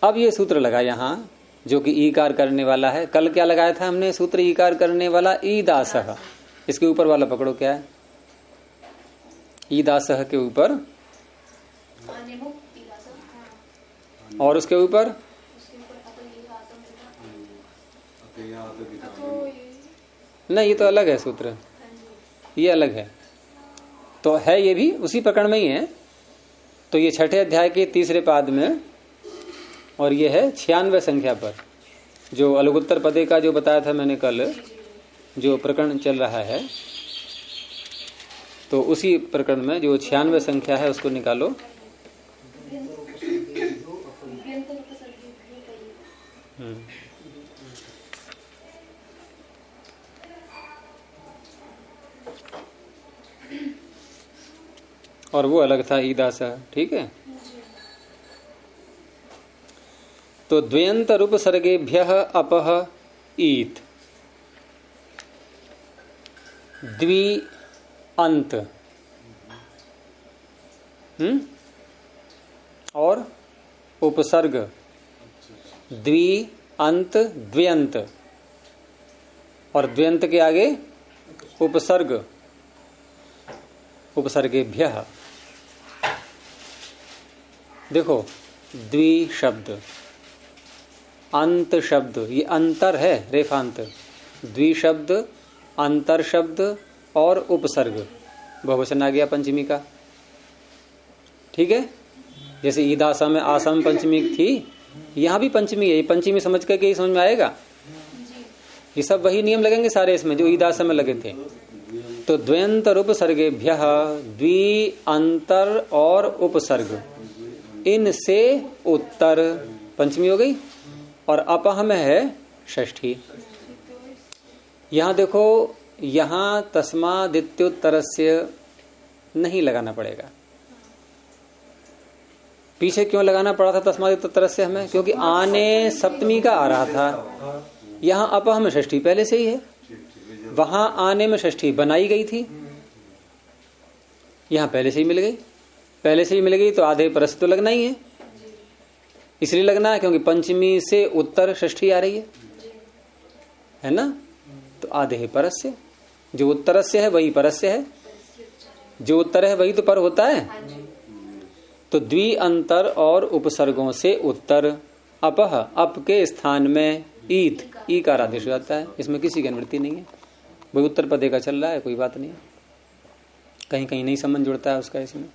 अब ये सूत्र लगा यहाँ, जो कि ईकार करने वाला है। कल क्या लगाया था हमने सूत्र? ईकार करने वाला ईदासः। इसके ऊपर वाला पकड़ो, क्या है? ईदासः के ऊपर, और उसके ऊपर नहीं, ये तो अलग है सूत्र, ये अलग है। तो है ये भी उसी प्रकरण में ही है। तो ये छठे अध्याय के तीसरे पाद में, और ये है 96 संख्या पर, जो अलगुत्तर पदे का जो बताया था मैंने कल, जो प्रकरण चल रहा है, तो उसी प्रकरण में जो 96 संख्या है उसको निकालो। और वो अलग था ईदासा, ठीक है। तो द्वयंत रूप सर्गेभ्य अपह ईत द्वि अंत और उपसर्ग, द्वि अंत द्व्यंत, और द्व्यंत के आगे उपसर्ग, उपसर्गेभ्य। देखो द्वि शब्द, अंत शब्द, ये अंतर है, रेफांत, द्वि शब्द, अंतर शब्द और उपसर्ग, बहुवचन आ गया पंचमी का, ठीक है। जैसे ईदासा में आसम पंचमी थी, यहां भी पंचमी है, पंचमी समझ करके ही समझ में आएगा। ये सब वही नियम लगेंगे सारे इसमें जो ईदासा में लगे थे। तो द्वयंत रूप सर्गेभ्य द्वि अंतर और उपसर्ग, इनसे उत्तर पंचमी हो गई, और अपह में है षष्ठी। यहां देखो, यहां तस्मादित्युत्तरस्य नहीं लगाना पड़ेगा। पीछे क्यों लगाना पड़ा था तस्मादित्युत्तरस्य हमें? क्योंकि आने सप्तमी का आ रहा था, यहां अपह में षष्ठी पहले से ही है, वहां आने में षष्ठी बनाई गई थी, यहां पहले से ही मिल गई। पहले से ही मिल गई तो आधे परस तो लगना ही है, इसलिए लगना है क्योंकि पंचमी से उत्तर षष्ठी आ रही है ना। तो आधे परस्य, जो उत्तरस्य है वही परस्य है, जो उत्तर है वही तो पर होता है। तो द्वि अंतर और उपसर्गों से उत्तर, अपह, अप के स्थान में ईत, ई का आदेश हो जाता है, इसमें किसी की अनुवृत्ति नहीं है, वही उत्तर पदे का चल रहा है, कोई बात नहीं। कहीं कहीं नहीं संबंध जुड़ता है उसका इसमें।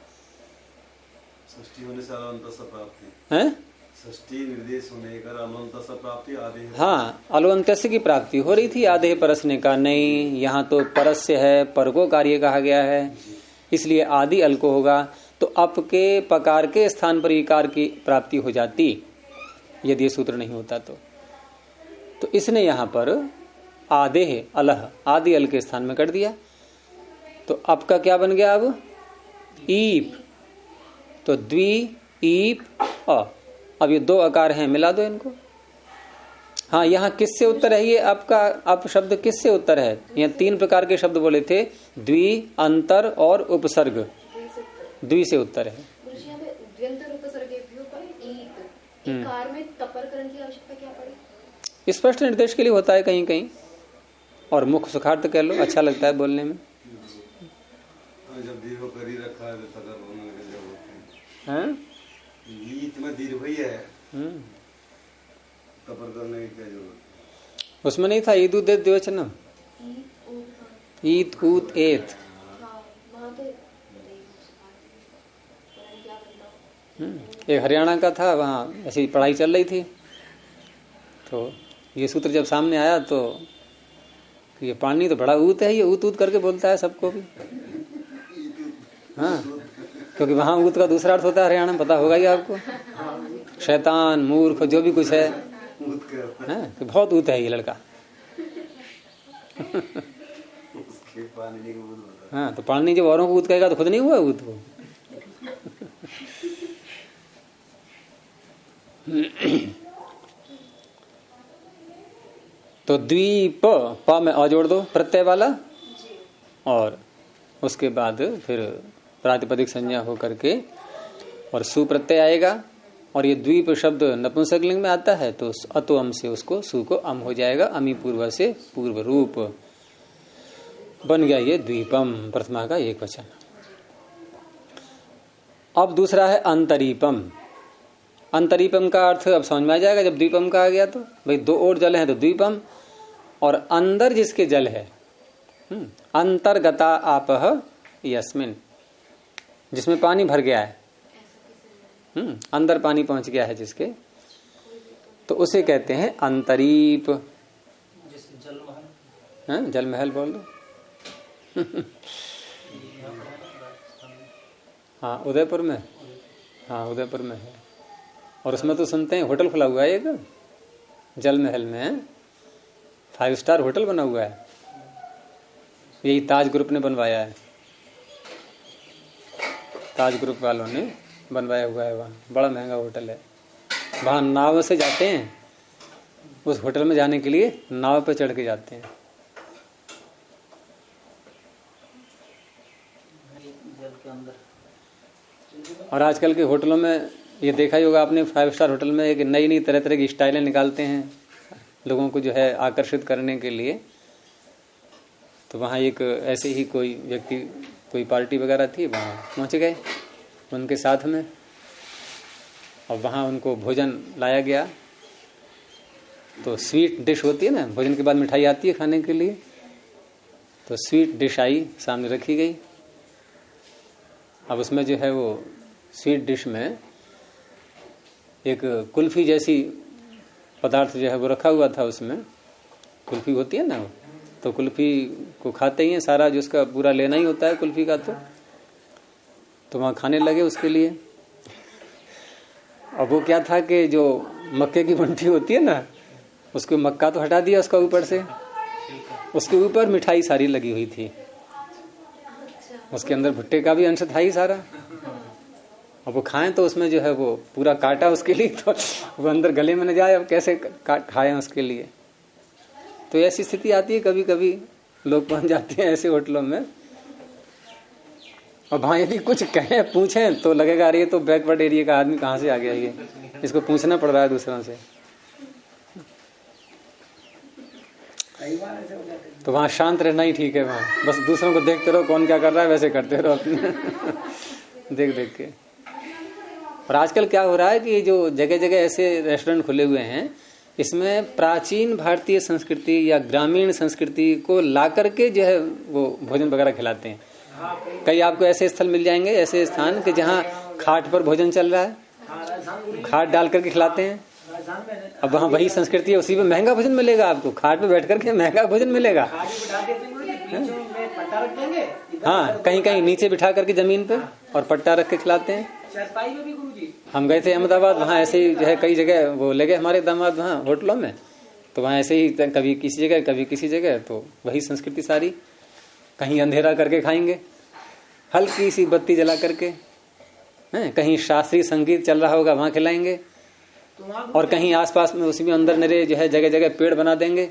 षष्ठी होने से अलवंत स प्राप्ति है, षष्ठी निर्देश होने का अलवंत स प्राप्ति आदि। हाँ, अलवंतस्य की प्राप्ति हो रही थी, आधे परसने का नहीं, यहाँ तो परस्य है, पर को कार्य कहा गया है, इसलिए आदि अल को होगा। तो अप के पकार के स्थान पर इकार की प्राप्ति हो जाती यदि ये सूत्र नहीं होता तो इसने यहाँ पर आधे अलह, आदि अल के स्थान में कर दिया। तो अप का क्या बन गया अब? ईप। तो द्वि ईप अ, अब ये दो आकार हैं, मिला दो इनको। हाँ, यहाँ किससे उत्तर है? ये आपका अप शब्द किससे उत्तर है? यहाँ तीन प्रकार के शब्द बोले थे, द्वि, अंतर और उपसर्ग, द्वि से उत्तर है। स्पष्ट निर्देश के लिए होता है कहीं कहीं, और मुख सुखार्थ कह लो, अच्छा लगता है बोलने में। जब दीर्घ कर ही रखा है तो तगर बोलने के लिए होते हैं। ईत में दीर्घ ही है, तपर करने की क्या जरूरत? उसमें नहीं था ईद उद द्विवचनम, ईद ऊत एत। एक हरियाणा का था, वहाँ ऐसी पढ़ाई चल रही थी, तो ये सूत्र जब सामने आया तो ये पानी तो बड़ा ऊत है, ये ऊत ऊत करके बोलता है सबको भी। हाँ, क्योंकि वहां ऊत का दूसरा अर्थ होता है हरियाणा में, पता होगा ही आपको, शैतान, मूर्ख, जो भी कुछ है, तो बहुत ऊत है ये लड़का। हाँ, तो पानी जब औरों को ऊत कहेगा तो खुद नहीं हुआ ऊत वो। तो द्वीप, प में अ जोड़ दो प्रत्यय वाला, और उसके बाद फिर प्रातिपदिक संज्ञा हो करके और सु प्रत्यय आएगा, और ये द्वीप शब्द नपुंसकलिंग में आता है तो अतो अम से उसको सु को अम हो जाएगा, अमी पूर्व से पूर्व रूप बन गया ये द्वीपम, प्रथमा का एक वचन। अब दूसरा है अंतरीपम। अंतरीपम का अर्थ अब समझ में आ जाएगा, जब द्वीपम का आ गया तो भाई दो और जल है तो द्वीपम, और अंदर जिसके जल है, अंतर्गता आपह यस्मिन, जिसमें पानी भर गया है, अंदर पानी पहुंच गया है जिसके, तो उसे कहते हैं अंतरीप। जल महल बोल दो। हाँ उदयपुर में, हाँ उदयपुर में है। और उसमें तो सुनते हैं होटल खुला हुआ है एक जल महल में, 5 स्टार होटल बना हुआ है, यही ताज ग्रुप ने बनवाया है, ताज ग्रुप वालों ने बनवाया हुआ है। वहाँ बड़ा महंगा होटल है, वहाँ नाव से जाते हैं, उस होटल में जाने के लिए नाव पे चढ़ के जाते हैं। और आजकल के होटलों में ये देखा ही होगा आपने, 5 स्टार होटल में एक नई नई तरह तरह की स्टाइलें निकालते हैं लोगों को जो है आकर्षित करने के लिए। तो वहाँ एक ऐसे ही कोई व्यक्ति, कोई पार्टी वगैरह थी, वहाँ पहुँच गए उनके साथ में, और वहाँ उनको भोजन लाया गया। तो स्वीट डिश होती है ना, भोजन के बाद मिठाई आती है खाने के लिए, तो स्वीट डिश आई, सामने रखी गई। अब उसमें जो है वो स्वीट डिश में एक कुल्फी जैसी पदार्थ जो है वो रखा हुआ था। उसमें कुल्फी होती है ना, तो कुल्फी को खाते ही हैं, सारा जो उसका पूरा लेना ही होता है कुल्फी का। तो वहाँ खाने लगे उसके लिए। अब वो क्या था कि जो मक्के की बंटी होती है ना, उसको मक्का तो हटा दिया उसका ऊपर से, उसके ऊपर मिठाई सारी लगी हुई थी, उसके अंदर भुट्टे का भी अंश था ही सारा। अब वो खाएं तो उसमें जो है वो पूरा काटा उसके लिए, तो वो अंदर गले में न जाए, अब कैसे खाएं उसके लिए। तो ऐसी स्थिति आती है, कभी कभी लोग पहुंच जाते हैं ऐसे होटलों में। और वहाँ यदि कुछ कहें पूछें तो लगेगा अरे ये तो बैकवर्ड एरिया का आदमी कहाँ से आ गया, ये इसको पूछना पड़ रहा है दूसरों से। तो वहाँ शांत रहना ही ठीक है, वहाँ बस दूसरों को देखते रहो कौन क्या कर रहा है, वैसे करते रहो अपने देख देख के। और आजकल क्या हो रहा है कि जो जगह जगह ऐसे रेस्टोरेंट खुले हुए हैं, इसमें प्राचीन भारतीय संस्कृति या ग्रामीण संस्कृति को ला करके जो है वो भोजन वगैरह खिलाते हैं। कई आपको ऐसे स्थल मिल जाएंगे, ऐसे स्थान कि जहाँ खाट पर भोजन चल रहा है, खाट डाल करके खिलाते हैं। अब वहाँ वही संस्कृति है, उसी में महंगा भोजन मिलेगा आपको, खाट पे बैठ करके महंगा भोजन मिलेगा। हाँ, कहीं कहीं नीचे बिठा करके जमीन पे और पट्टा रख के खिलाते हैं। हम गए थे अहमदाबाद, वहाँ ऐसे ही जो है कई जगह वो ले गए हमारे दामाद वहाँ होटलों में, तो वहाँ ऐसे ही कभी किसी जगह कभी किसी जगह, तो वही संस्कृति सारी। कहीं अंधेरा करके खाएंगे, हल्की सी बत्ती जला करके, हैं, कहीं शास्त्रीय संगीत चल रहा होगा वहाँ खिलाएंगे, और कहीं आसपास में उसी में अंदर नरे जो है जगह जगह पेड़ बना देंगे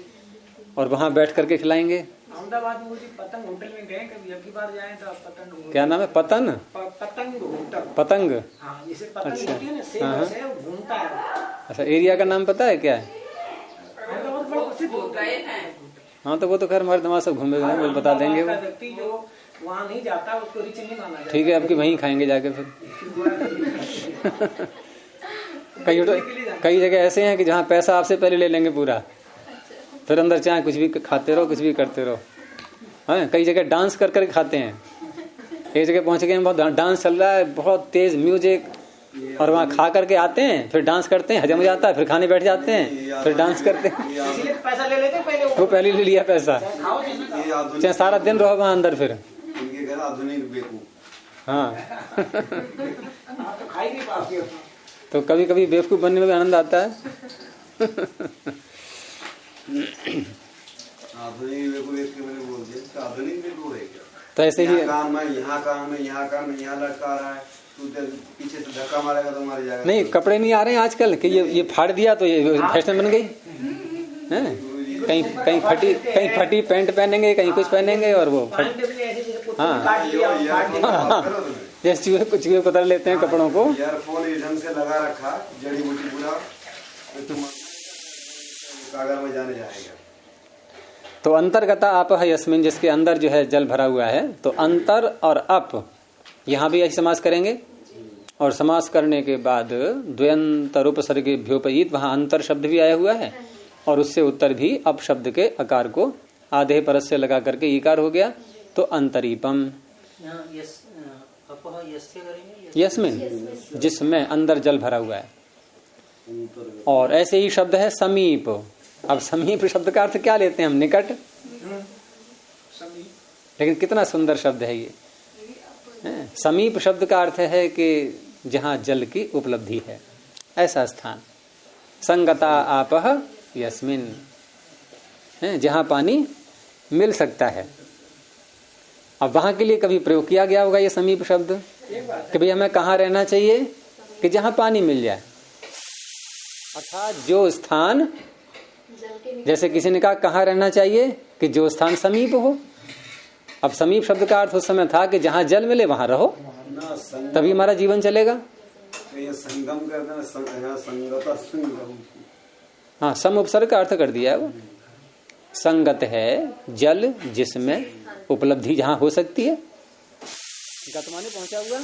और वहाँ बैठ करके खिलाएंगे। अहमदाबाद में पतंग होटल में गए कभी, अब की बार जाए तो पतंग, क्या नाम है, पतंग पतंग, हाँ, जैसे पतंग होती है ना, सेब ऐसे घूमता है। अच्छा, एरिया का नाम पता है क्या है? हाँ, तो वो तो खैर हमारे दिमाग से घूमे हुए हैं, वो बता देंगे। वो व्यक्ति जो वहाँ नहीं जाता उसको रिच नहीं माना जाता। ठीक है, आपकी वहीं खाएंगे जाके फिर। कई जगह ऐसे हैं कि जहाँ पैसा आपसे पहले ले लेंगे पूरा, फिर अंदर चाहे कुछ भी खाते रहो, कुछ भी करते रहो। हाँ, कई जगह डांस कर कर खाते हैं। एक जगह पहुंच गए, बहुत डांस चल रहा है, बहुत तेज म्यूजिक, और वहाँ खा करके आते हैं, फिर डांस करते हैं, हजम हो जाता है, फिर खाने बैठ जाते हैं, फिर डांस करते हैं। पैसा ले लेते पहले, वो पहले ले लिया पैसा, चाहे सारा दिन रहो वहाँ अंदर। फिर हाँ तो कभी कभी बेवकूफ बनने में भी आनंद आता है। तो ऐसे ही काम है, यहाँ काम है, यहाँ काम है, यहाँ लटका रहा है, तू पीछे से धक्का मारेगा तो मार जाएगा। नहीं, कपड़े नहीं आ रहे हैं आजकल कि ये फाड़ दिया तो ये फैशन बन गई है। कहीं फटी पैंट पहनेंगे, कहीं कुछ पहनेंगे, और वो हाँ, जैसे चूहे कुतर लेते हैं कपड़ों को। ईयरफोन ढंग से लगा रखा, जड़ी बूटी पूरा कागर में जाने जाएगा। तो अंतर्गता आप है यस्मिन, जिसके अंदर जो है जल भरा हुआ है, तो अंतर और अप यहाँ भी ऐसे समास करेंगे। और समास करने के बाद द्वयंतर उपसर्गेभ्योपयित, वहां अंतर शब्द भी आया हुआ है, और उससे उत्तर भी अप शब्द के अकार को आधे परस से लगा करके ईकार हो गया, तो अंतरीपम। अपह यस्य करेंगे यस्मिन, जिसमें अंदर जल भरा हुआ है। और ऐसे ही शब्द है समीप। अब समीप शब्द का अर्थ क्या लेते हैं हम? निकट। लेकिन कितना सुंदर शब्द है ये। समीप शब्द का अर्थ है कि जहां जल की उपलब्धि है, ऐसा स्थान। संगता आपह यस्मिन, जहां पानी मिल सकता है। अब वहां के लिए कभी प्रयोग किया गया होगा ये समीप शब्द कि भाई हमें कहाँ रहना चाहिए? कि जहां पानी मिल जाए, अर्थात जो स्थान, जैसे किसी ने कहा कहाँ रहना चाहिए? कि जो स्थान समीप हो। अब समीप शब्द का अर्थ उस समय था कि जहां जल मिले वहां रहो, तभी हमारा जीवन चलेगा। तो ये संगम करते हैं, संगता संगम। हाँ, सम उपसर्ग का अर्थ कर दिया है वो। संगत है जल जिसमें उपलब्धि जहां हो सकती है। गतमाने पहुंचा हुआ,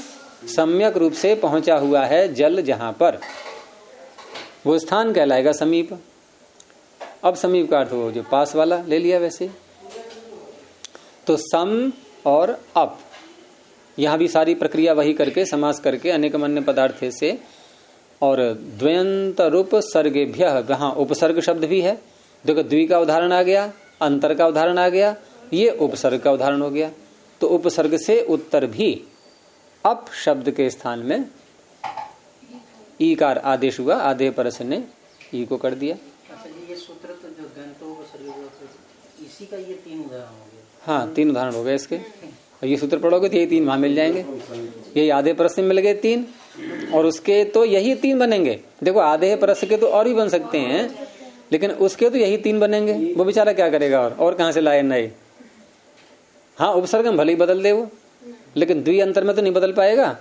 सम्यक रूप से पहुंचा हुआ है जल जहां पर, वो स्थान कहलाएगा समीप। अब समीप का अर्थ वो जो पास वाला ले लिया। वैसे तो सम और अप, यहां भी सारी प्रक्रिया वही करके समास करके अनेकमन्य पदार्थ से, और द्वयंत रूप सर्गेभ्य, वहां उपसर्ग शब्द भी है। देखो, द्वि का उदाहरण आ गया, अंतर का उदाहरण आ गया, ये उपसर्ग का उदाहरण हो गया। तो उपसर्ग से उत्तर भी अप शब्द के स्थान में ईकार आदेश हुआ, आधे परस ने ई को कर दिया। अच्छा, ये सूत्र तो जो गंतो इसी का ये 3 उदाहरण हो गए। हाँ, 3 उदाहरण हो गए इसके। ये सूत्र पढ़ोगे तो यही 3 वहां मिल जाएंगे। ये आधे परस में मिल गए 3, और उसके तो यही 3 बनेंगे। देखो, आधे परस के तो और भी बन सकते हैं, लेकिन उसके तो यही 3 बनेंगे। वो बेचारा क्या करेगा? और कहां से लाए नए? हाँ, उपसर्ग में भले ही बदल दे वो, लेकिन द्वि अंतर में तो नहीं बदल पाएगा।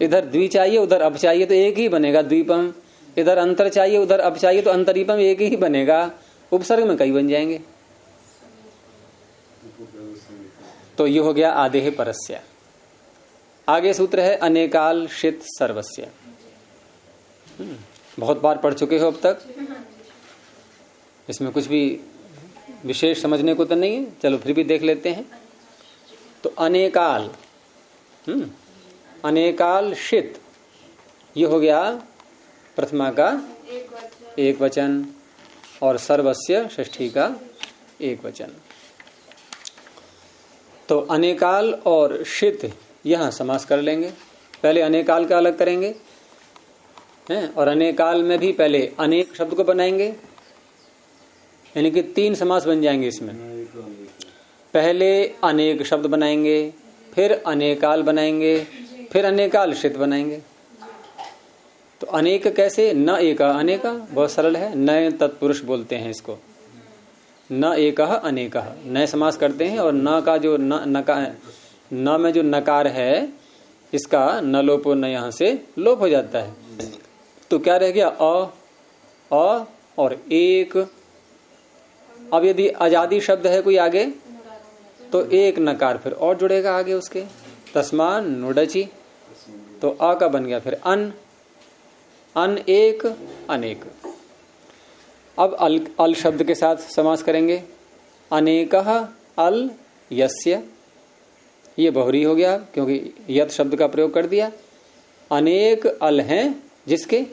इधर द्वि चाहिए, उधर अप चाहिए, तो एक ही बनेगा द्वीपम। इधर अंतर चाहिए, उधर अप चाहिए, तो अंतरीपम एक ही बनेगा। उपसर्ग में कई बन जाएंगे। तो ये हो गया आदेह परस्य। आगे सूत्र है अनेकाल शित सर्वस्य। बहुत बार पढ़ चुके हो अब तक, इसमें कुछ भी विशेष समझने को तो नहीं है। चलो फिर भी देख लेते हैं। तो अनेकाल, अनेकाल शित, ये हो गया प्रथमा का एक वचन, और सर्वस्य षष्ठी का एक वचन। तो अनेकाल और शित यहां समास कर लेंगे। पहले अनेकाल का अलग करेंगे, और अनेकाल में भी पहले अनेक शब्द को बनाएंगे, यानी कि 3 समास बन जाएंगे इसमें। पहले अनेक शब्द बनाएंगे, फिर अनेकाल बनाएंगे, फिर अनेकाल शित बनाएंगे। तो अनेक कैसे? न एका अनेका, बहुत सरल है। नए तत्पुरुष बोलते हैं इसको। न एकह अनेकह, नए समास करते हैं। और न का जो न में जो नकार है, इसका न लोप न यहां से लोप हो जाता है। तो क्या रह गया? अ और एक। अब यदि आजादी शब्द है कोई आगे, तो एक नकार फिर और जुड़ेगा आगे उसके, तस्मा नुडची। तो अ का बन गया फिर अन, अन एक अनेक। अब अल शब्द के साथ समास करेंगे। अनेकह अल यस्य, ये बहुरी हो गया क्योंकि यत शब्द का प्रयोग कर दिया। अनेक अल हैं जिसके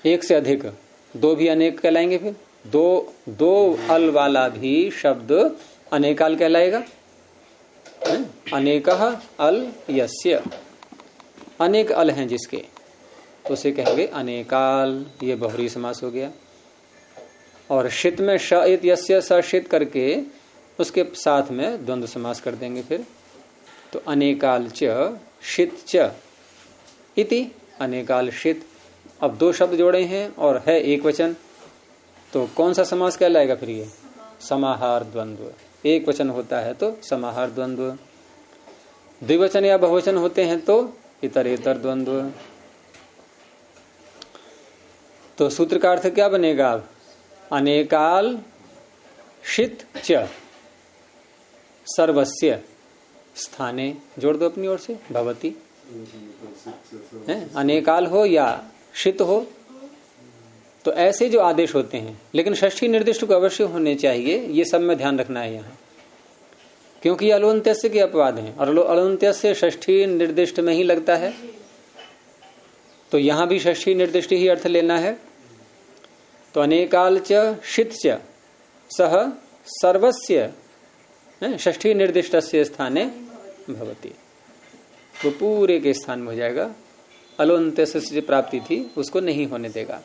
एक से अधिक, 2 भी अनेक कहलाएंगे। फिर दो अल वाला भी शब्द अनेकाल कहलाएगा। अनेकह अल यस्य, अनेक अल हैं जिसके, उसे कहेंगे अनेकाल। ये बहुरी समास हो गया। और शित में श इत यस्य स शित करके उसके साथ में द्वंद्व समास कर देंगे फिर। तो अनेकाल च शित च इति, अनेकाल शित। अब 2 शब्द जोड़े हैं और है एक वचन, तो कौन सा समास कहलाएगा फिर? ये समाहार द्वंद्व। एक वचन होता है तो समाहार द्वंद्व, द्विवचन या बहुवचन होते हैं तो इतरेतर द्वंद्व। तो सूत्र का अर्थ क्या बनेगा? अब अनेकाल शित च सर्वस्य स्थाने, जोड़ दो अपनी ओर से, भवती। अनेकाल हो या शित हो, तो ऐसे जो आदेश होते हैं, लेकिन षष्ठी निर्दिष्ट को अवश्य होने चाहिए। ये सब में ध्यान रखना है यहाँ, क्योंकि अलोन्त्यस्य के अपवाद हैं और अलोन्त्यस्य षष्ठी निर्दिष्ट में ही लगता है, तो यहां भी षष्ठी निर्दिष्ट ही अर्थ लेना है। तो अनेकाल च शित च सह सर्वस्य षष्ठी निर्दिष्टस्य स्थाने भवति, वो पूरे के स्थान में हो जाएगा। अलोन्त्यस्य से प्राप्ति थी उसको नहीं होने देगा।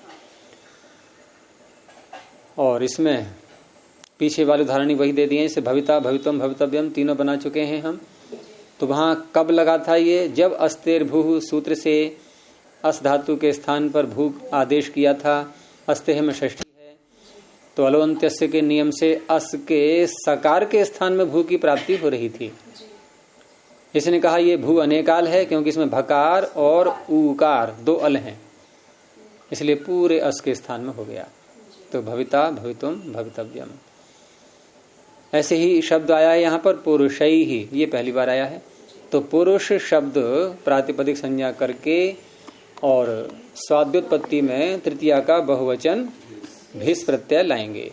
और इसमें पीछे वाले उदाहरण वही दे दिए, इसे भविता भवितम भवितव्यम तीनों बना चुके हैं हम। तो वहां कब लगा था ये? जब अस्तेर भू सूत्र से अस धातु के स्थान पर भू आदेश किया था। अस्तेह में षष्ठी है, तो अलोन्त्यस्य के नियम से अस के सकार के स्थान में भू की प्राप्ति हो रही थी। इसने कहा ये भू अनेकाल है क्योंकि इसमें भकार और ऊकार दो अल हैं, इसलिए पूरे अस के स्थान में हो गया। तो भविता भवितुम भवितव्यम। ऐसे ही शब्द आया है यहाँ पर पुरुषई ही, ये पहली बार आया है। तो पुरुष शब्द प्रातिपदिक संज्ञा करके और स्वाद्योत्पत्ति में तृतीया का बहुवचन भिस प्रत्यय लाएंगे,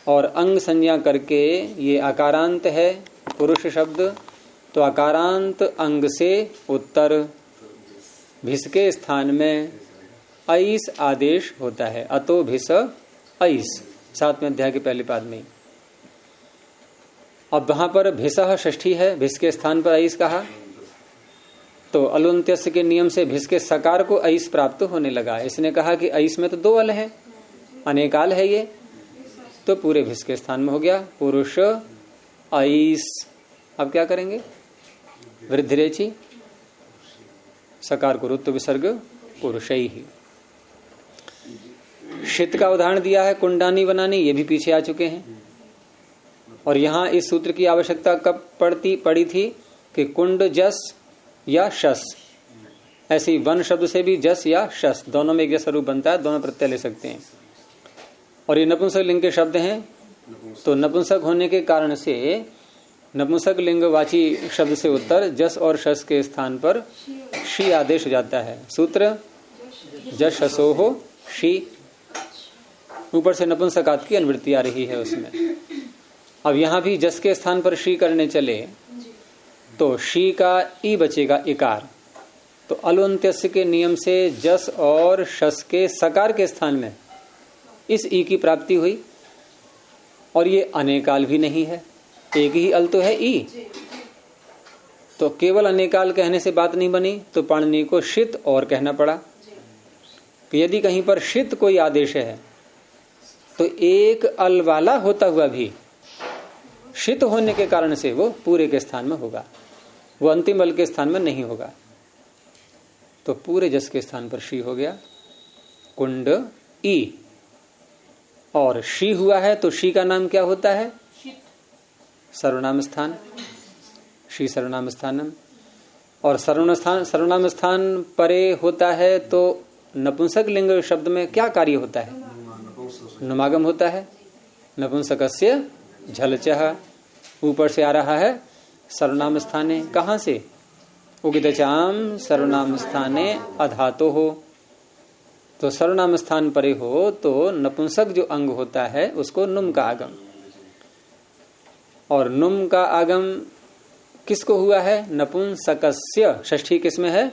और अंग संज्ञा करके ये आकारांत है पुरुष शब्द, तो आकारांत अंग से उत्तर भिस के स्थान में ऐस आदेश होता है। अतो भिस ऐस, 7वें अध्याय के पहले पाद में। अब वहां पर भिसह षष्ठी है, भिस के स्थान पर ऐस कहा, तो अलोन्त्यस्य के नियम से भिस के सकार को ऐस प्राप्त होने लगा। इसने कहा कि ऐस में तो दो अल है, अनेकाल है ये, तो पूरे भिस के स्थान में हो गया पुरुष ऐस। अब क्या करेंगे? वृद्धिरेचि सकार को रुत्व विसर्ग पुरुषई ही। शीत का उदाहरण दिया है कुंडानी बनानी, ये भी पीछे आ चुके हैं। और यहां इस सूत्र की आवश्यकता कब पड़ी थी कि कुंड जस या शस, ऐसे ही वन शब्द से भी जस या शस दोनों में एक जैसा रूप बनता है, दोनों प्रत्यय ले सकते हैं। और ये नपुंसक लिंग के शब्द हैं, तो नपुंसक होने के कारण से नपुंसक लिंगवाची शब्द से उत्तर जस और शस के स्थान पर शी आदेश हो जाता है। सूत्र जस शसो हो शी, ऊपर से नपुंसकात की अनुवृत्ति आ रही है उसमें। अब यहां भी जस के स्थान पर शी करने चले तो शी का ई बचेगा इकार, तो अलोन्त्यस्य के नियम से जस और शस के सकार के स्थान में इस ई की प्राप्ति हुई। और ये अनेकाल भी नहीं है, एक ही अल तो है ई, तो केवल अनेकाल कहने से बात नहीं बनी, तो पाणिनि को शित और कहना पड़ा। कि यदि कहीं पर शित कोई आदेश है तो एक अल वाला होता हुआ भी शित होने के कारण से वो पूरे के स्थान में होगा, वो अंतिम अल के स्थान में नहीं होगा। तो पूरे जस के स्थान पर शी हो गया कुंड ई, और शी हुआ है तो शी का नाम क्या होता है? सर्वनाम स्थान, शी सर्वनाम स्थानम। और सर्वनाम स्थान परे होता है तो नपुंसक लिंग शब्द में क्या कार्य होता है? नुमागम होता है। नपुंसकस्य झलचह, ऊपर से आ रहा है सर्वनाम स्थाने, कहां से? उगितचाम सर्वनाम स्थाने अधातो हो, तो सर्वनाम स्थान परे हो तो नपुंसक जो अंग होता है उसको नुम का आगम। और नुम का आगम किसको हुआ है? नपुंसकस्य। षष्ठी किसमें है?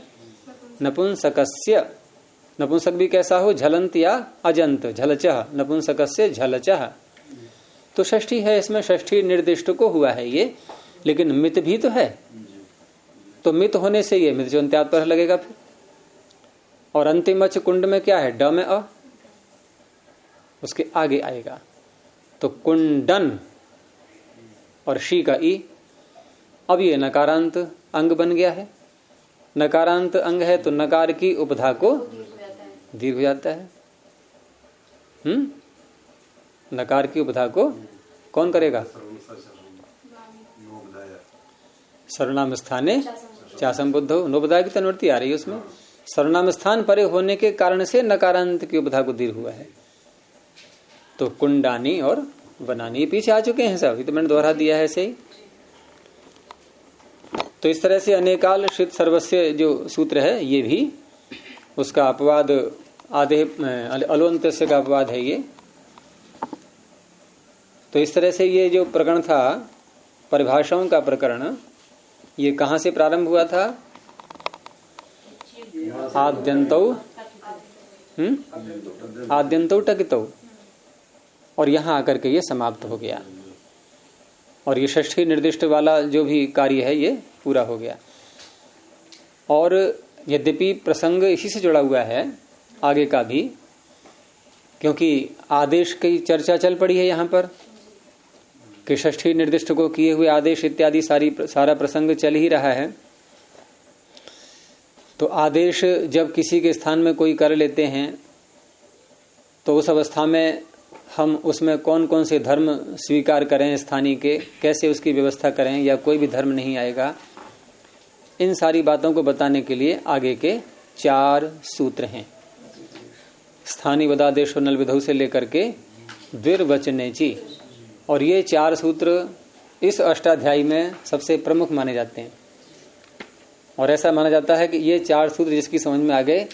नपुंसकस्य। नपुंसक भी कैसा हो? झलंत या अजंत, झलचह, नपुंसकस्य झलचह। तो षष्ठी है, इसमें षष्ठी निर्दिष्ट को हुआ है ये, लेकिन मित भी तो है, तो मित होने से ये मित जो अंत्यात पर लगेगा फिर। और अंतिम अच कुंड में क्या है? ड में अ, उसके आगे आएगा, तो कुंडन और शी का ई। अब ये नकारांत अंग बन गया है, नकारांत अंग है तो नकार की उपधा को दीर्घ हो जाता है। नकार की उपधा को कौन करेगा? सर्वनाम स्थाने चासम बुद्धो, नोबधा की तनुवृत्ति आ रही है उसमें। सर्वनाम स्थान परे होने के कारण से नकारांत की उपधा को दीर्घ हुआ है। तो कुंडानी और बनानी पीछे आ चुके हैं सब, तो मैंने दोहरा दिया है ऐसे ही। तो इस तरह से अनेकाल शित सर्वस्य जो सूत्र है ये भी उसका अपवाद आधे अलोन्त्यस्य का अपवाद है ये। तो इस तरह से ये जो प्रकरण था परिभाषाओं का प्रकरण ये कहाँ से प्रारंभ हुआ था? आद्यंतौ आद्यंतौ टकितौ, और यहाँ आकर के ये समाप्त हो गया। और ये षष्ठी निर्दिष्ट वाला जो भी कार्य है ये पूरा हो गया। और यद्यपि प्रसंग इसी से जुड़ा हुआ है आगे का भी, क्योंकि आदेश की चर्चा चल पड़ी है यहाँ पर कि षष्ठी निर्दिष्ट को किए हुए आदेश इत्यादि सारा प्रसंग चल ही रहा है। तो आदेश जब किसी के स्थान में कोई कर लेते हैं तो उस अवस्था में हम उसमें कौन कौन से धर्म स्वीकार करें स्थानीय के, कैसे उसकी व्यवस्था करें, या कोई भी धर्म नहीं आएगा। इन सारी बातों को बताने के लिए आगे के 4 सूत्र हैं। स्थानीय वदादेश और नल विधौ से लेकर के द्विर्वचनेची, और ये 4 सूत्र इस अष्टाध्यायी में सबसे प्रमुख माने जाते हैं। और ऐसा माना जाता है कि ये 4 सूत्र जिसकी समझ में आ गए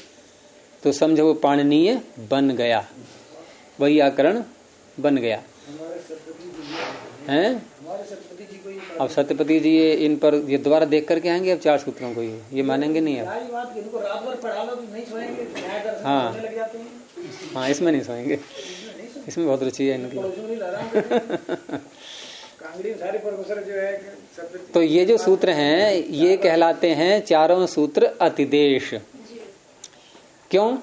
तो समझो वो पाणिनीय बन गया, वही व्याकरण बन गया हैं। अब सत्यपति जी ये इन पर ये दोबारा देख करके आएंगे अब 4 सूत्रों को, ये मानेंगे नहीं अब। हाँ हाँ, इसमें नहीं सोएंगे, इसमें बहुत रुचि है इनकी। तो ये जो सूत्र हैं ये कहलाते हैं 4 सूत्र अतिदेश। क्यों?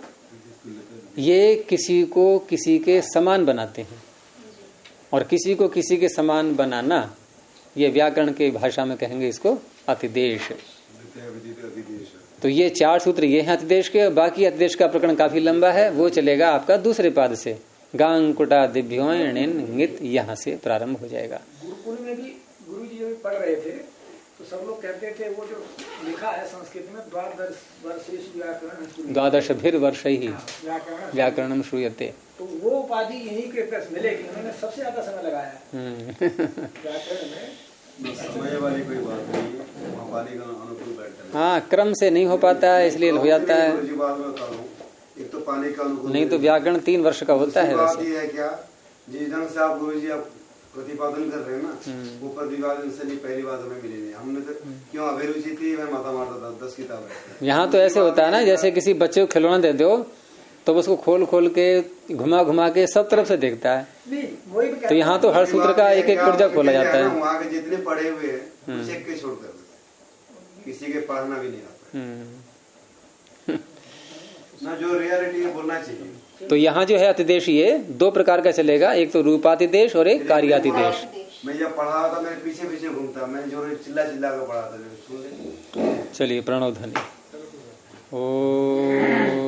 ये किसी को किसी के समान बनाते हैं, और किसी को किसी के समान बनाना ये व्याकरण के भाषा में कहेंगे इसको अतिदेश। तो ये 4 सूत्र ये हैं अतिदेश के। बाकी अतिदेश का प्रकरण काफी लंबा है, वो चलेगा आपका दूसरे पाद से, गांकुटा दिव्योनित, यहाँ से प्रारंभ हो जाएगा। गुरुकुल में भी गुरु जी जब पढ़ रहे थे तो सब लोग कहते थे वो जो लिखा है संस्कृत में द्वादशभिर्वर्षैः व्याकरणम श्रूयते, तो वो उपाधि यहीं के पास मिलेगी। उन्होंने सबसे ज्यादा समय लगाया व्याकरण में। समय वाली कोई बात नहीं है, पानी का अनुकूल बैठता है। हाँ, क्रम से नहीं हो पाता है इसलिए हो जाता है। एक तो पानी का अनुकूल, नहीं तो व्याकरण 3 वर्ष का होता है। बात ये है क्या, जिस ढंग से आप गुरु जी आप प्रतिपादन कर रहे हैं ना, वो प्रतिपादन से नहीं पहली बात हमें मिली नहीं। हमने तो क्यों अभिरुचि थी, मैं माथा मारता था 10 किताबें। यहाँ तो ऐसे होता है ना, जैसे किसी बच्चे को खिलौना दे दो तो उसको खोल खोल के घुमा घुमा के सब तरफ से देखता है। तो यहाँ तो हर सूत्र का एक एक पुर्जा खोला जाता है। वहाँ के जितने पढ़े हुए हैं चेक के छोड़कर किसी के पढ़ना भी नहीं आता ना, जो रियलिटी है बोलना चाहिए। तो यहाँ जो है अतिदेश ये 2 प्रकार का चलेगा, एक तो रूपातिदेश और एक कार्यातिदेश। मैं जब पढ़ा था मेरे पीछे पीछे घूमता, मैं जो चिल्ला चिल्ला कर पढ़ा था, सुन ले। चलिए, प्रणव ध्वनि। ओ